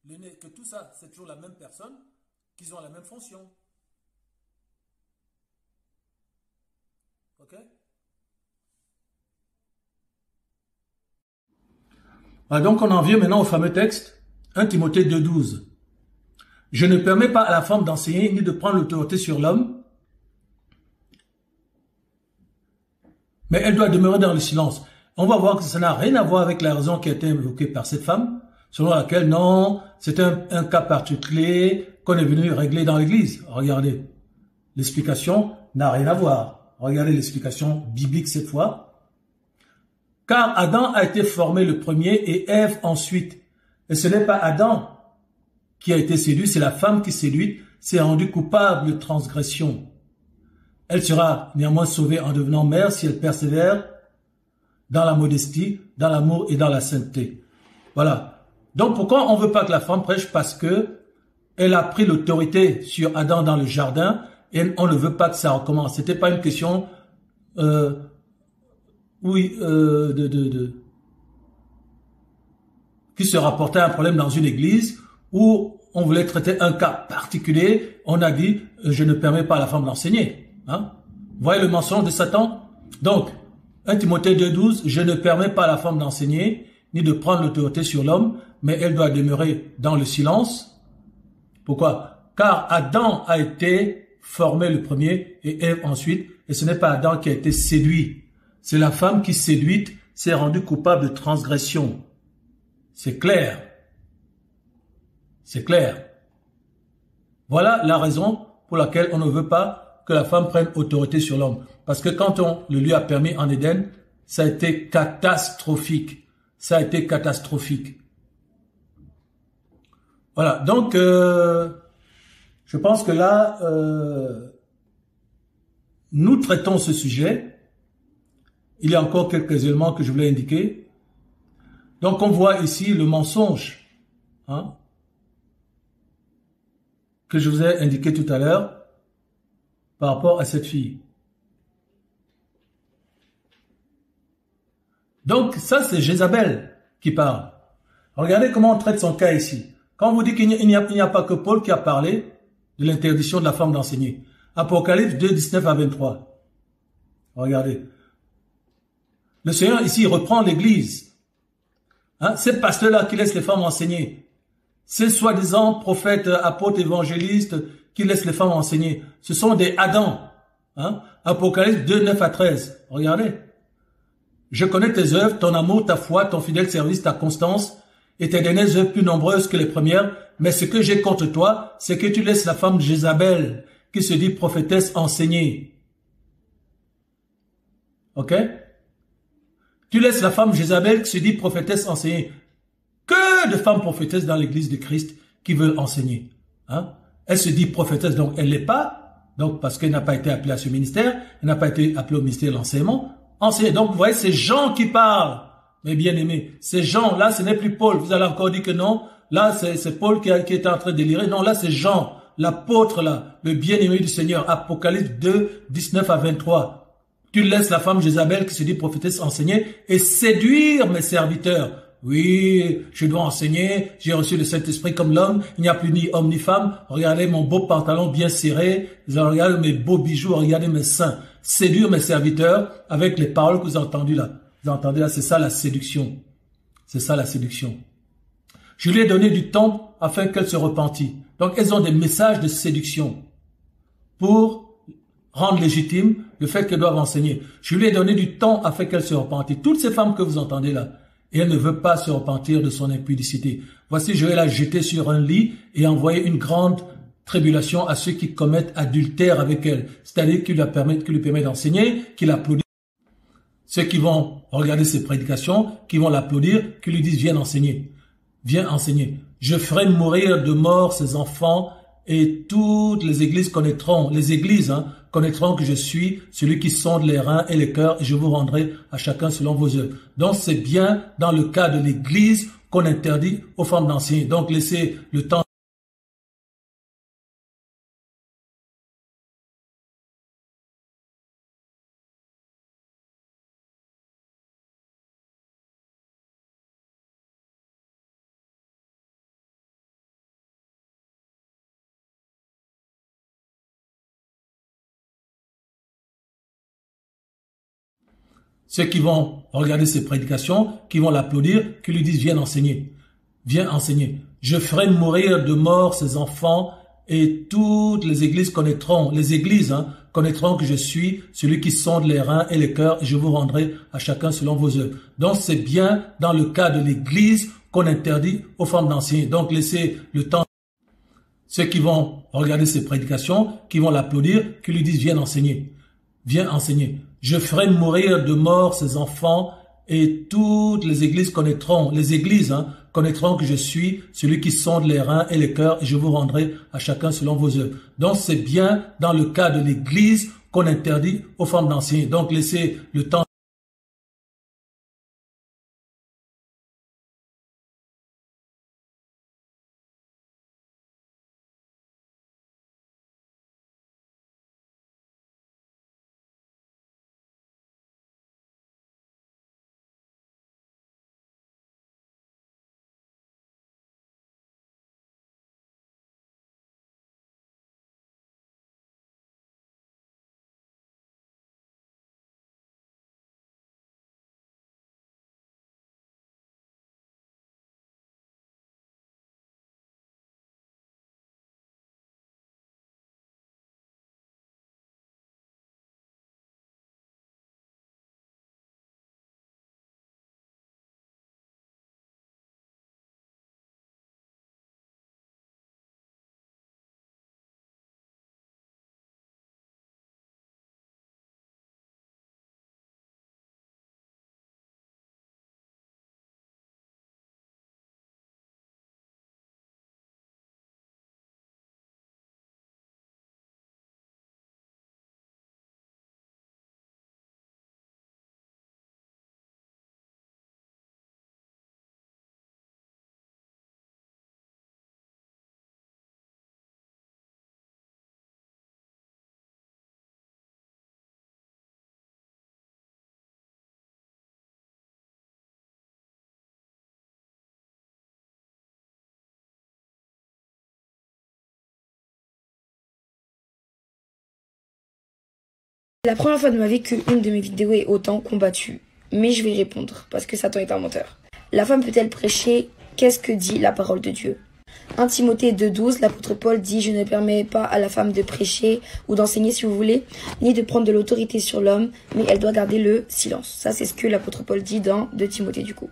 le nez, que tout ça, c'est toujours la même personne, qu'ils ont la même fonction. Ok? Donc on en vient maintenant au fameux texte, 1 Timothée 2,12. Je ne permets pas à la femme d'enseigner ni de prendre l'autorité sur l'homme, mais elle doit demeurer dans le silence. On va voir que ça n'a rien à voir avec la raison qui a été évoquée par cette femme, selon laquelle non, c'est un cas particulier qu'on est venu régler dans l'église. Regardez, l'explication n'a rien à voir. Regardez l'explication biblique cette fois. Car Adam a été formé le premier et Ève ensuite. Et ce n'est pas Adam qui a été séduit, c'est la femme qui séduite, s'est rendue coupable de transgression. Elle sera néanmoins sauvée en devenant mère si elle persévère dans la modestie, dans l'amour et dans la sainteté. Voilà. Donc pourquoi on ne veut pas que la femme prêche? Parce que elle a pris l'autorité sur Adam dans le jardin et on ne veut pas que ça recommence. C'était pas une question qui se rapportait à un problème dans une église où on voulait traiter un cas particulier. On a dit je ne permets pas à la femme d'enseigner. Hein? Vous voyez le mensonge de Satan? Donc 1 Timothée 2,12, je ne permets pas à la femme d'enseigner, ni de prendre l'autorité sur l'homme, mais elle doit demeurer dans le silence. Pourquoi? Car Adam a été formé le premier et Ève ensuite, et ce n'est pas Adam qui a été séduit. C'est la femme qui séduite s'est rendue coupable de transgression. C'est clair. C'est clair. Voilà la raison pour laquelle on ne veut pas que la femme prenne autorité sur l'homme. Parce que quand on le lui a permis en Éden, ça a été catastrophique. Ça a été catastrophique. Voilà, donc je pense que là, nous traitons ce sujet. Il y a encore quelques éléments que je voulais indiquer. Donc on voit ici le mensonge que je vous ai indiqué tout à l'heure par rapport à cette fille. Donc ça c'est Jézabel qui parle. Regardez comment on traite son cas ici. Quand on vous dit qu'il n'y a pas que Paul qui a parlé de l'interdiction de la femme d'enseigner. Apocalypse 2, 19 à 23. Regardez. Le Seigneur ici il reprend l'église. Ces pasteurs-là qui laissent les femmes enseigner. Ces soi-disant prophètes, apôtres, évangélistes qui laissent les femmes enseigner. Ce sont des Adams. Apocalypse 2, 9 à 13. Regardez. Je connais tes œuvres, ton amour, ta foi, ton fidèle service, ta constance, et tes dernières œuvres plus nombreuses que les premières. Mais ce que j'ai contre toi, c'est que tu laisses la femme Jézabel, qui se dit prophétesse, enseigner. Ok? Tu laisses la femme Jézabel qui se dit prophétesse enseigner. Que de femmes prophétesses dans l'église de Christ qui veulent enseigner. Hein? Elle se dit prophétesse, donc elle l'est pas. Donc parce qu'elle n'a pas été appelée à ce ministère, elle n'a pas été appelée au ministère de l'enseignement. Enseigner. Donc vous voyez, c'est Jean qui parle. Mes bien-aimés, ces gens-là, ce n'est plus Paul. Vous allez encore dire que non. Là, c'est Paul qui est en train de délirer. Non, là, c'est Jean, l'apôtre là, le bien-aimé du Seigneur. Apocalypse 2, 19 à 23. Tu laisses la femme Jézabel qui se dit prophétesse enseigner et séduire mes serviteurs. Oui, je dois enseigner, j'ai reçu le Saint-Esprit comme l'homme, il n'y a plus ni homme ni femme. Regardez mon beau pantalon bien serré, regardez mes beaux bijoux, regardez mes seins. Séduire mes serviteurs avec les paroles que vous avez entendues là. Vous entendez là, c'est ça la séduction. C'est ça la séduction. Je lui ai donné du temps afin qu'elle se repentît. Donc elles ont des messages de séduction pour rendre légitime le fait qu'elles doivent enseigner. Je lui ai donné du temps afin qu'elle se repentît. Toutes ces femmes que vous entendez là, et elle ne veut pas se repentir de son impudicité. Voici, je vais la jeter sur un lit et envoyer une grande tribulation à ceux qui commettent adultère avec elle. C'est-à-dire qui lui permet d'enseigner, qui l'applaudissent. Ceux qui vont regarder ses prédications, qui vont l'applaudir, qui lui disent viens enseigner. Viens enseigner. Je ferai mourir de mort ses enfants et toutes les églises connaîtront, connaîtront que je suis celui qui sonde les reins et les cœurs et je vous rendrai à chacun selon vos œuvres. Donc c'est bien dans le cas de l'église qu'on interdit aux femmes d'enseigner. Donc laissez le temps. Ceux qui vont regarder ses prédications, qui vont l'applaudir, qui lui disent viens enseigner. Viens enseigner. Je ferai mourir de mort ses enfants et toutes les églises connaîtront, connaîtront que je suis celui qui sonde les reins et les cœurs et je vous rendrai à chacun selon vos œuvres. Donc c'est bien dans le cas de l'église qu'on interdit aux femmes d'enseigner. Donc laissez le temps. Ceux qui vont regarder ses prédications, qui vont l'applaudir, qui lui disent viens enseigner. Viens enseigner. Je ferai mourir de mort ses enfants et toutes les églises connaîtront, connaîtront que je suis celui qui sonde les reins et les cœurs et je vous rendrai à chacun selon vos œuvres. Donc c'est bien dans le cas de l'église qu'on interdit aux femmes d'enseigner. Donc laissez le temps. La première fois de ma vie qu'une de mes vidéos est autant combattue. Mais je vais répondre, parce que Satan est un menteur. La femme peut-elle prêcher? Qu'est-ce que dit la parole de Dieu? 1 Timothée 2,12, l'apôtre Paul dit « Je ne permets pas à la femme de prêcher ou d'enseigner si vous voulez, ni de prendre de l'autorité sur l'homme, mais elle doit garder le silence. » Ça, c'est ce que l'apôtre Paul dit dans 2 Timothée du coup.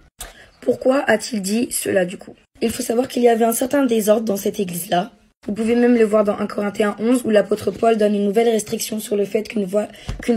Pourquoi a-t-il dit cela du coup? Il faut savoir qu'il y avait un certain désordre dans cette église-là. Vous pouvez même le voir dans 1 Corinthiens 11 où l'apôtre Paul donne une nouvelle restriction sur le fait qu'une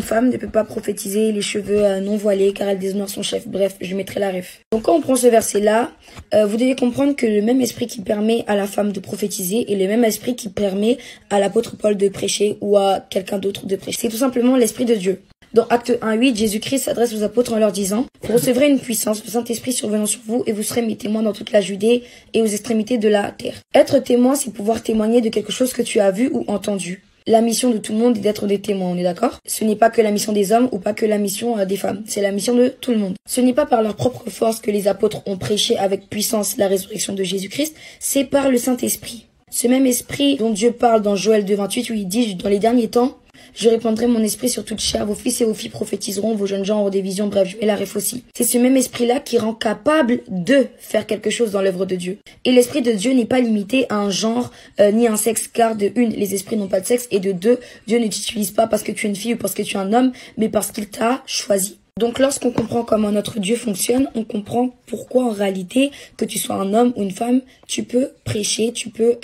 femme ne peut pas prophétiser les cheveux non voilés car elle déshonore son chef. Bref, je mettrai la ref. Donc quand on prend ce verset-là, vous devez comprendre que le même esprit qui permet à la femme de prophétiser est le même esprit qui permet à l'apôtre Paul de prêcher ou à quelqu'un d'autre de prêcher. C'est tout simplement l'esprit de Dieu. Dans Acte 1:8, Jésus-Christ s'adresse aux apôtres en leur disant « Vous recevrez une puissance, le Saint-Esprit survenant sur vous, et vous serez mes témoins dans toute la Judée et aux extrémités de la terre. » Être témoin, c'est pouvoir témoigner de quelque chose que tu as vu ou entendu. La mission de tout le monde est d'être des témoins, on est d'accord? Ce n'est pas que la mission des hommes ou pas que la mission des femmes, c'est la mission de tout le monde. Ce n'est pas par leur propre force que les apôtres ont prêché avec puissance la résurrection de Jésus-Christ, c'est par le Saint-Esprit. Ce même esprit dont Dieu parle dans Joël 2:28 où il dit « Dans les derniers temps, je répandrai mon esprit sur toute chair, vos fils et vos filles prophétiseront, vos jeunes gens auront des visions, bref, je mets la ref aussi. » C'est ce même esprit-là qui rend capable de faire quelque chose dans l'œuvre de Dieu. Et l'esprit de Dieu n'est pas limité à un genre ni à un sexe, car de une, les esprits n'ont pas de sexe, et de deux, Dieu ne t'utilise pas parce que tu es une fille ou parce que tu es un homme, mais parce qu'il t'a choisi. Donc lorsqu'on comprend comment notre Dieu fonctionne, on comprend pourquoi en réalité, que tu sois un homme ou une femme, tu peux prêcher, tu peux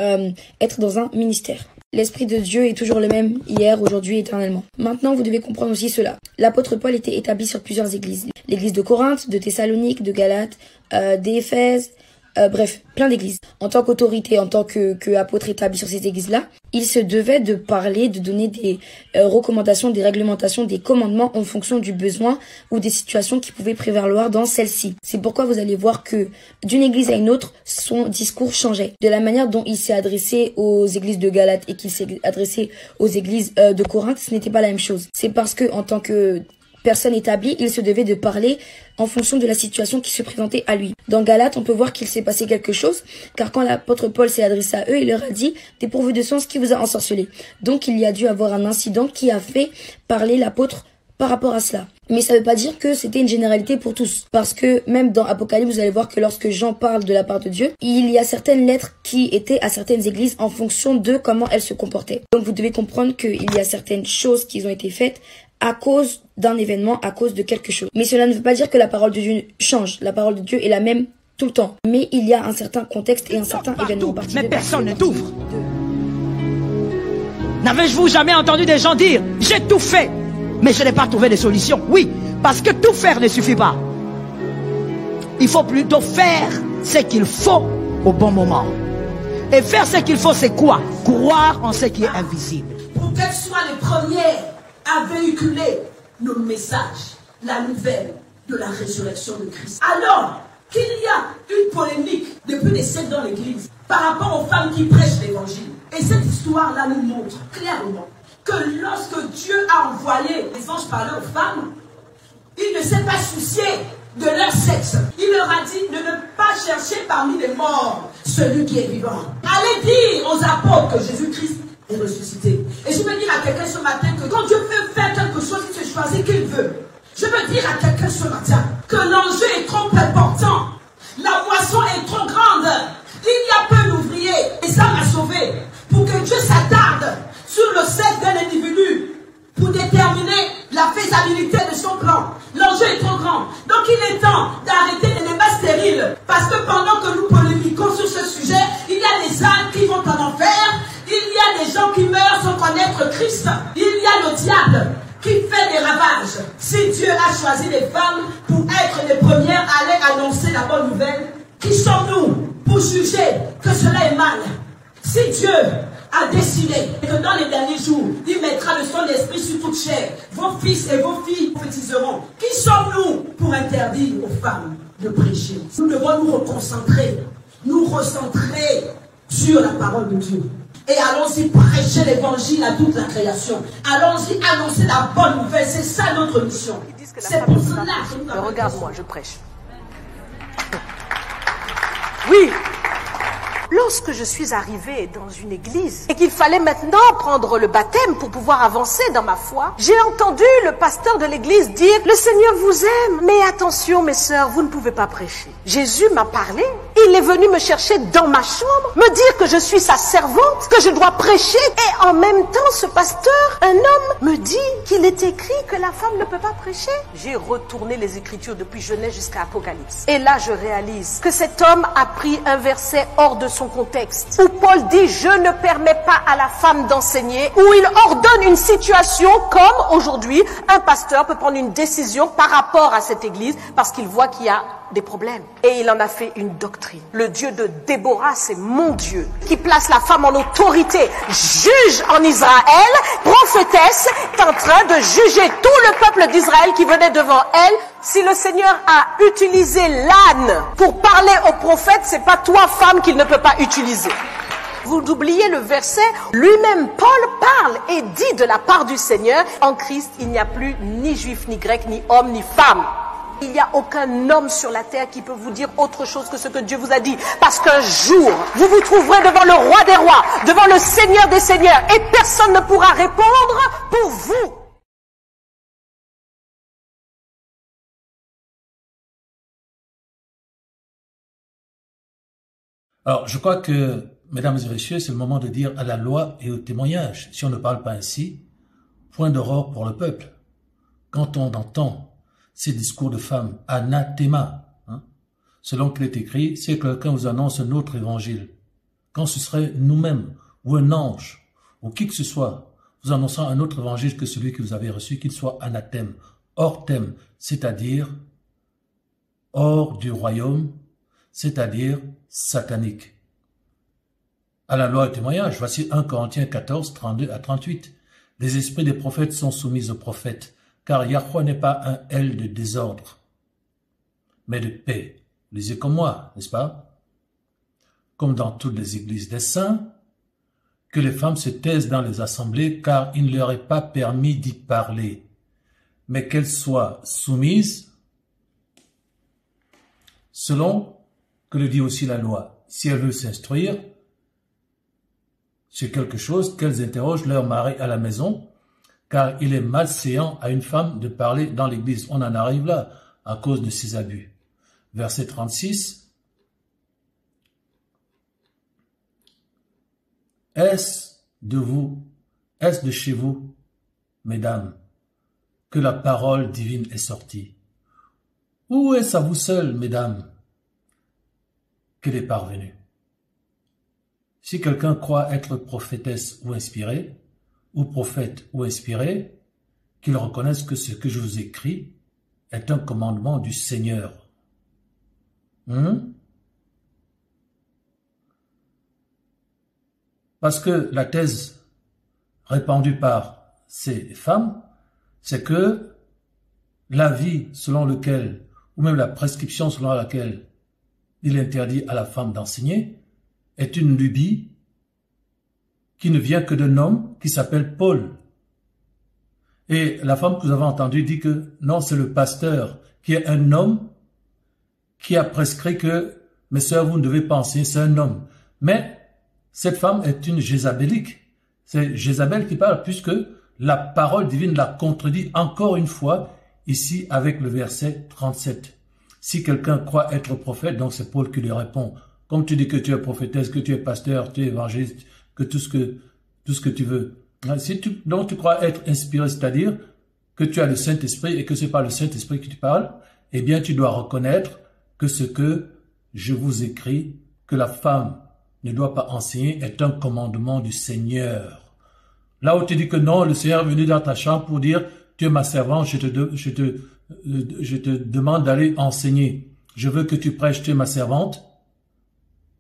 être dans un ministère. L'esprit de Dieu est toujours le même, hier, aujourd'hui, éternellement. Maintenant, vous devez comprendre aussi cela. L'apôtre Paul était établi sur plusieurs églises. L'église de Corinthe, de Thessalonique, de Galate, d'Éphèse, bref, plein d'églises. En tant qu'autorité, en tant que apôtre établi sur ces églises-là, il se devait de parler, de donner des recommandations, des réglementations, des commandements en fonction du besoin ou des situations qui pouvaient prévaloir dans celle-ci. C'est pourquoi vous allez voir que d'une église à une autre, son discours changeait. De la manière dont il s'est adressé aux églises de Galate et qu'il s'est adressé aux églises de Corinthe, ce n'était pas la même chose. C'est parce que en tant que personne établie, il se devait de parler en fonction de la situation qui se présentait à lui. Dans Galate, on peut voir qu'il s'est passé quelque chose, car quand l'apôtre Paul s'est adressé à eux, il leur a dit « Dépourvu de sens, qui vous a ensorcelé ?» Donc il y a dû avoir un incident qui a fait parler l'apôtre par rapport à cela. Mais ça ne veut pas dire que c'était une généralité pour tous. Parce que même dans Apocalypse, vous allez voir que lorsque Jean parle de la part de Dieu, il y a certaines lettres qui étaient à certaines églises en fonction de comment elles se comportaient. Donc vous devez comprendre qu'il y a certaines choses qui ont été faites à cause d'un événement, à cause de quelque chose. Mais cela ne veut pas dire que la parole de Dieu change. La parole de Dieu est la même tout le temps. Mais il y a un certain contexte et un certain événement particulier. Mais personne ne t'ouvre. N'avez-vous jamais entendu des gens dire « J'ai tout fait, mais je n'ai pas trouvé de solution ». Oui, parce que tout faire ne suffit pas. Il faut plutôt faire ce qu'il faut au bon moment. Et faire ce qu'il faut, c'est quoi? Croire en ce qui est invisible. Pour qu'elles soient les premières à véhiculer le message, la nouvelle de la résurrection de Christ. Alors qu'il y a une polémique depuis des siècles dans l'église par rapport aux femmes qui prêchent l'évangile. Et cette histoire-là nous montre clairement que lorsque Dieu a envoyé les anges parler aux femmes, il ne s'est pas soucié de leur sexe. Il leur a dit de ne pas chercher parmi les morts celui qui est vivant. Allez dire aux apôtres que Jésus-Christ est ressuscité. Et je veux dire à quelqu'un ce matin que quand Dieu veut faire quelque chose, il se choisit qu'il veut. Je veux dire à quelqu'un ce matin que l'enjeu est trop important. La moisson est trop grande. Il y a peu d'ouvriers. Et ça m'a sauvé. Pour que Dieu s'attarde sur le sexe d'un individu pour déterminer la faisabilité de son plan. L'enjeu est trop grand. Donc il est temps d'arrêter les débats stériles. Parce que pendant que nous polémiquons sur ce sujet, il y a des âmes qui vont en enfer. Il y a des gens qui meurent sans connaître Christ. Il y a le diable qui fait des ravages. Si Dieu a choisi les femmes pour être les premières à aller annoncer la bonne nouvelle, qui sommes-nous pour juger que cela est mal? Si Dieu a décidé que dans les derniers jours, il mettra de son esprit sur toute chair, vos fils et vos filles prophétiseront. Qui sommes-nous pour interdire aux femmes de prêcher? Nous devons nous reconcentrer, nous recentrer sur la parole de Dieu. Et allons-y prêcher l'évangile à toute la création. Allons-y annoncer la bonne nouvelle. C'est ça notre mission. C'est pour cela que nous avons... Regarde-moi, je prêche. Oui. lorsque je suis arrivée dans une église et qu'il fallait maintenant prendre le baptême pour pouvoir avancer dans ma foi, j'ai entendu le pasteur de l'église dire « Le Seigneur vous aime, mais attention mes sœurs, vous ne pouvez pas prêcher. » Jésus m'a parlé, il est venu me chercher dans ma chambre, me dire que je suis sa servante, que je dois prêcher, et en même temps ce pasteur, un homme, me dit qu'il est écrit que la femme ne peut pas prêcher. J'ai retourné les Écritures depuis Genèse jusqu'à Apocalypse. Et là, je réalise que cet homme a pris un verset hors de son contexte, où Paul dit « Je ne permets pas à la femme d'enseigner », où il ordonne une situation comme aujourd'hui, un pasteur peut prendre une décision par rapport à cette église parce qu'il voit qu'il y a des problèmes. Et il en a fait une doctrine. Le Dieu de Déborah, c'est mon Dieu, qui place la femme en autorité, juge en Israël, prophétesse, est en train de juger tout le peuple d'Israël qui venait devant elle. Si le Seigneur a utilisé l'âne pour parler au prophète, c'est pas toi, femme, qu'il ne peut pas utiliser. Vous oubliez le verset, lui-même Paul parle et dit de la part du Seigneur, en Christ il n'y a plus ni juif, ni grec, ni homme, ni femme. Il n'y a aucun homme sur la terre qui peut vous dire autre chose que ce que Dieu vous a dit. Parce qu'un jour, vous vous trouverez devant le roi des rois, devant le Seigneur des seigneurs, et personne ne pourra répondre pour vous. Alors, je crois que, mesdames et messieurs, c'est le moment de dire à la loi et au témoignage. Si on ne parle pas ainsi, point d'aurore pour le peuple. Quand on entend ces discours de femmes, anathema, selon qu'il est écrit, si quelqu'un vous annonce un autre évangile, quand ce serait nous-mêmes, ou un ange, ou qui que ce soit, vous annonçant un autre évangile que celui que vous avez reçu, qu'il soit anathème, hors thème, c'est-à-dire hors du royaume, c'est-à-dire satanique. À la loi et au témoignage, voici 1 Corinthiens 14, 32 à 38. Les esprits des prophètes sont soumis aux prophètes, car Yahweh n'est pas un L de désordre, mais de paix. Lisez comme moi, n'est-ce pas? Comme dans toutes les églises des saints, que les femmes se taisent dans les assemblées, car il ne leur est pas permis d'y parler, mais qu'elles soient soumises, selon que le dit aussi la loi. Si elles veulent s'instruire sur quelque chose, qu'elles interrogent leur mari à la maison, car il est malséant à une femme de parler dans l'église. On en arrive là, à cause de ces abus. Verset 36. Est-ce de chez vous, mesdames, que la parole divine est sortie? Ou est-ce à vous seules, mesdames, qu'elle est parvenue? Si quelqu'un croit être prophétesse ou inspiré, ou prophète ou inspiré, qu'il reconnaisse que ce que je vous écris est un commandement du Seigneur. Parce que la thèse répandue par ces femmes, c'est que l'avis selon lequel, ou même la prescription selon laquelle il interdit à la femme d'enseigner, est une lubie qui ne vient que d'un homme qui s'appelle Paul. Et la femme que vous avez entendue dit que non, c'est le pasteur qui est un homme qui a prescrit que mes sœurs, vous ne devez pas enseigner, c'est un homme. Mais cette femme est une jézabélique. C'est Jézabel qui parle puisque la parole divine la contredit encore une fois ici avec le verset 37. Si quelqu'un croit être prophète, donc c'est Paul qui lui répond. Comme tu dis que tu es prophétesse, que tu es pasteur, tu es évangéliste, que tout ce que tu veux. Donc tu crois être inspiré, c'est-à-dire que tu as le Saint-Esprit et que ce n'est pas le Saint-Esprit qui te parle, eh bien tu dois reconnaître que ce que je vous écris, que la femme ne doit pas enseigner, est un commandement du Seigneur. Là où tu dis que non, le Seigneur est venu dans ta chambre pour dire, tu es ma servante, je te demande d'aller enseigner. Je veux que tu prêches, tu es ma servante.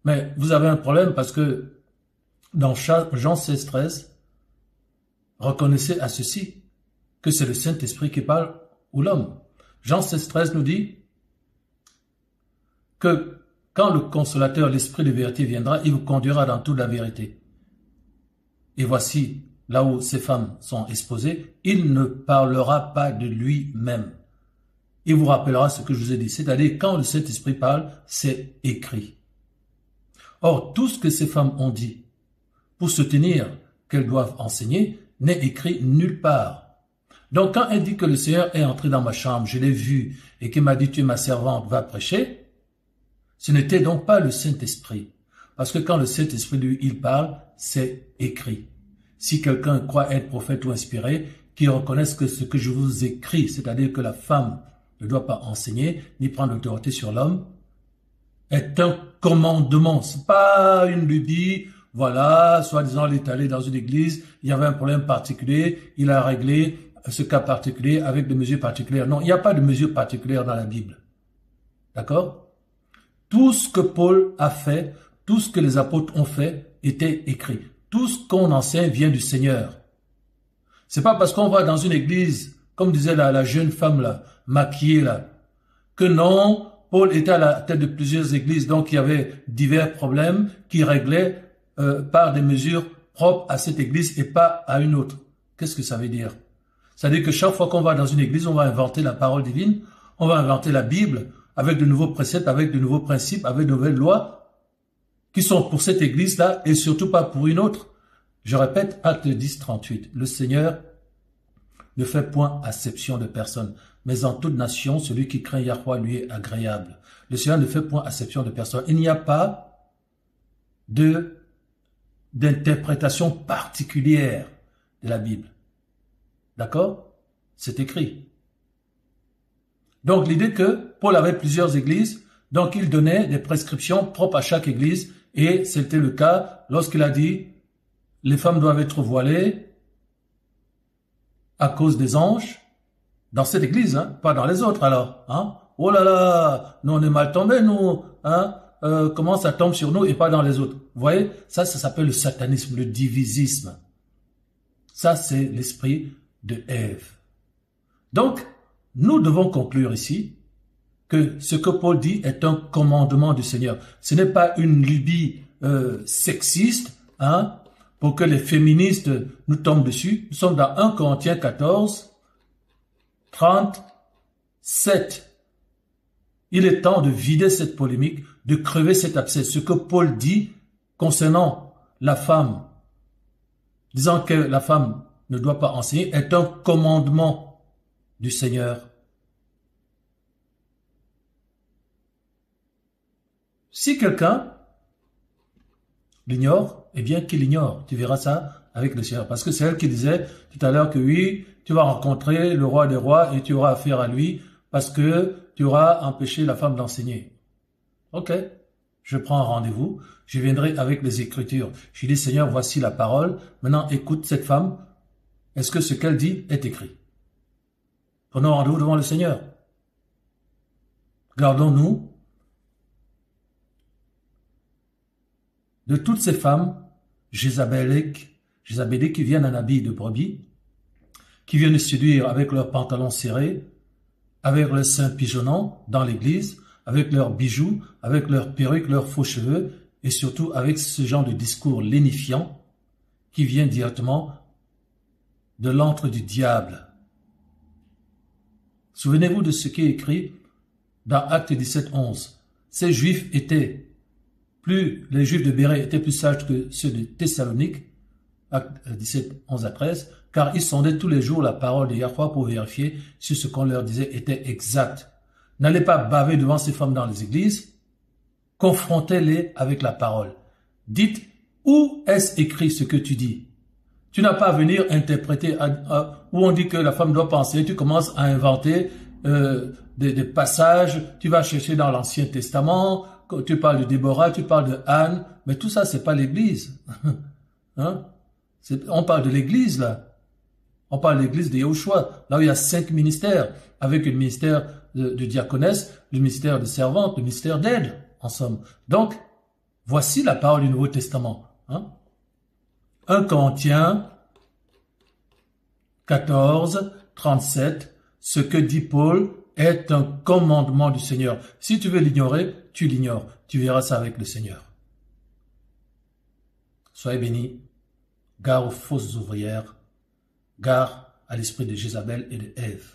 Mais vous avez un problème parce que dans Jean 16, 13, reconnaissez à ceci que c'est le Saint-Esprit qui parle ou l'homme. Jean 16, 13 nous dit que quand le consolateur, l'Esprit de vérité viendra, il vous conduira dans toute la vérité. Et voici, là où ces femmes sont exposées, il ne parlera pas de lui-même. Il vous rappellera ce que je vous ai dit, c'est-à-dire quand le Saint-Esprit parle, c'est écrit. Or, tout ce que ces femmes ont dit pour soutenir qu'elles doivent enseigner n'est écrit nulle part. Donc, quand elle dit que le Seigneur est entré dans ma chambre, je l'ai vu, et qu'il m'a dit, tu es ma servante, va prêcher, ce n'était donc pas le Saint-Esprit. Parce que quand le Saint-Esprit, lui, il parle, c'est écrit. Si quelqu'un croit être prophète ou inspiré, qu'il reconnaisse que ce que je vous écris, c'est-à-dire que la femme ne doit pas enseigner, ni prendre l'autorité sur l'homme, est un commandement. C'est pas une lubie, voilà, soi-disant, il est allé dans une église, il y avait un problème particulier, il a réglé ce cas particulier avec des mesures particulières. Non, il n'y a pas de mesures particulières dans la Bible. D'accord? Tout ce que Paul a fait, tout ce que les apôtres ont fait, était écrit. Tout ce qu'on enseigne vient du Seigneur. C'est pas parce qu'on va dans une église, comme disait la jeune femme là, maquillée là, que non, Paul était à la tête de plusieurs églises, donc il y avait divers problèmes qui réglaient par des mesures propres à cette église et pas à une autre. Qu'est-ce que ça veut dire? Ça veut dire que chaque fois qu'on va dans une église, on va inventer la parole divine, on va inventer la Bible avec de nouveaux préceptes, avec de nouveaux principes, avec de nouvelles lois qui sont pour cette église-là et surtout pas pour une autre. Je répète, Acte 10, 38. Le Seigneur ne fait point acception de personne, mais en toute nation, celui qui craint Yahweh lui est agréable. Le Seigneur ne fait point acception de personne. Il n'y a pas d'interprétation particulière de la Bible. D'accord? C'est écrit. Donc l'idée que Paul avait plusieurs églises, donc il donnait des prescriptions propres à chaque église, et c'était le cas lorsqu'il a dit les femmes doivent être voilées à cause des anges, dans cette église, hein, pas dans les autres alors. Hein? Oh là là, nous on est mal tombés, nous. Hein? Comment ça tombe sur nous et pas dans les autres? Vous voyez, ça s'appelle le satanisme, le divisisme. Ça, c'est l'esprit de Ève. Donc, nous devons conclure ici que ce que Paul dit est un commandement du Seigneur. Ce n'est pas une lubie sexiste, hein, pour que les féministes nous tombent dessus. Nous sommes dans 1 Corinthiens 14, 37. Il est temps de vider cette polémique, de crever cet abcès. Ce que Paul dit concernant la femme, disant que la femme ne doit pas enseigner, est un commandement du Seigneur. Si quelqu'un l'ignore, eh bien qu'il l'ignore. Tu verras ça avec le Seigneur. Parce que c'est elle qui disait tout à l'heure que oui, tu vas rencontrer le roi des rois et tu auras affaire à lui parce que tu auras empêché la femme d'enseigner. Ok, je prends un rendez-vous, je viendrai avec les Écritures. Je dis, Seigneur, voici la parole. Maintenant, écoute cette femme. Est-ce que ce qu'elle dit est écrit? Prenons rendez-vous devant le Seigneur. Gardons-nous de toutes ces femmes jézabéliques qui viennent en habit de brebis, qui viennent séduire avec leurs pantalons serrés, avec leurs seins pigeonnants dans l'église, avec leurs bijoux, avec leurs perruques, leurs faux cheveux, et surtout avec ce genre de discours lénifiant qui vient directement de l'antre du diable. Souvenez-vous de ce qui est écrit dans Acte 17, 11. Ces Juifs étaient les Juifs de Béret étaient plus sages que ceux de Thessalonique, Acte 17, 11 à 13, car ils sondaient tous les jours la parole de Yahweh pour vérifier si ce qu'on leur disait était exact. N'allez pas baver devant ces femmes dans les églises, confrontez-les avec la parole. Dites, où est-ce écrit ce que tu dis? Tu n'as pas à venir interpréter où on dit que la femme ne doit pas enseigner, tu commences à inventer des passages, tu vas chercher dans l'Ancien Testament, tu parles de Déborah, tu parles de Anne, mais tout ça, c'est pas l'Église. Hein? On parle de l'Église, là. On parle de l'Église de Yahushua, là où il y a 5 ministères, avec le ministère de diaconesse, le ministère de servante, le ministère d'aide, en somme. Donc, voici la parole du Nouveau Testament. Hein? 1 Corinthiens 14, 37, ce que dit Paul est un commandement du Seigneur. Si tu veux l'ignorer, tu l'ignores. Tu verras ça avec le Seigneur. Soyez bénis. Gare aux fausses ouvrières. Gare à l'esprit de Jézabel et de Ève.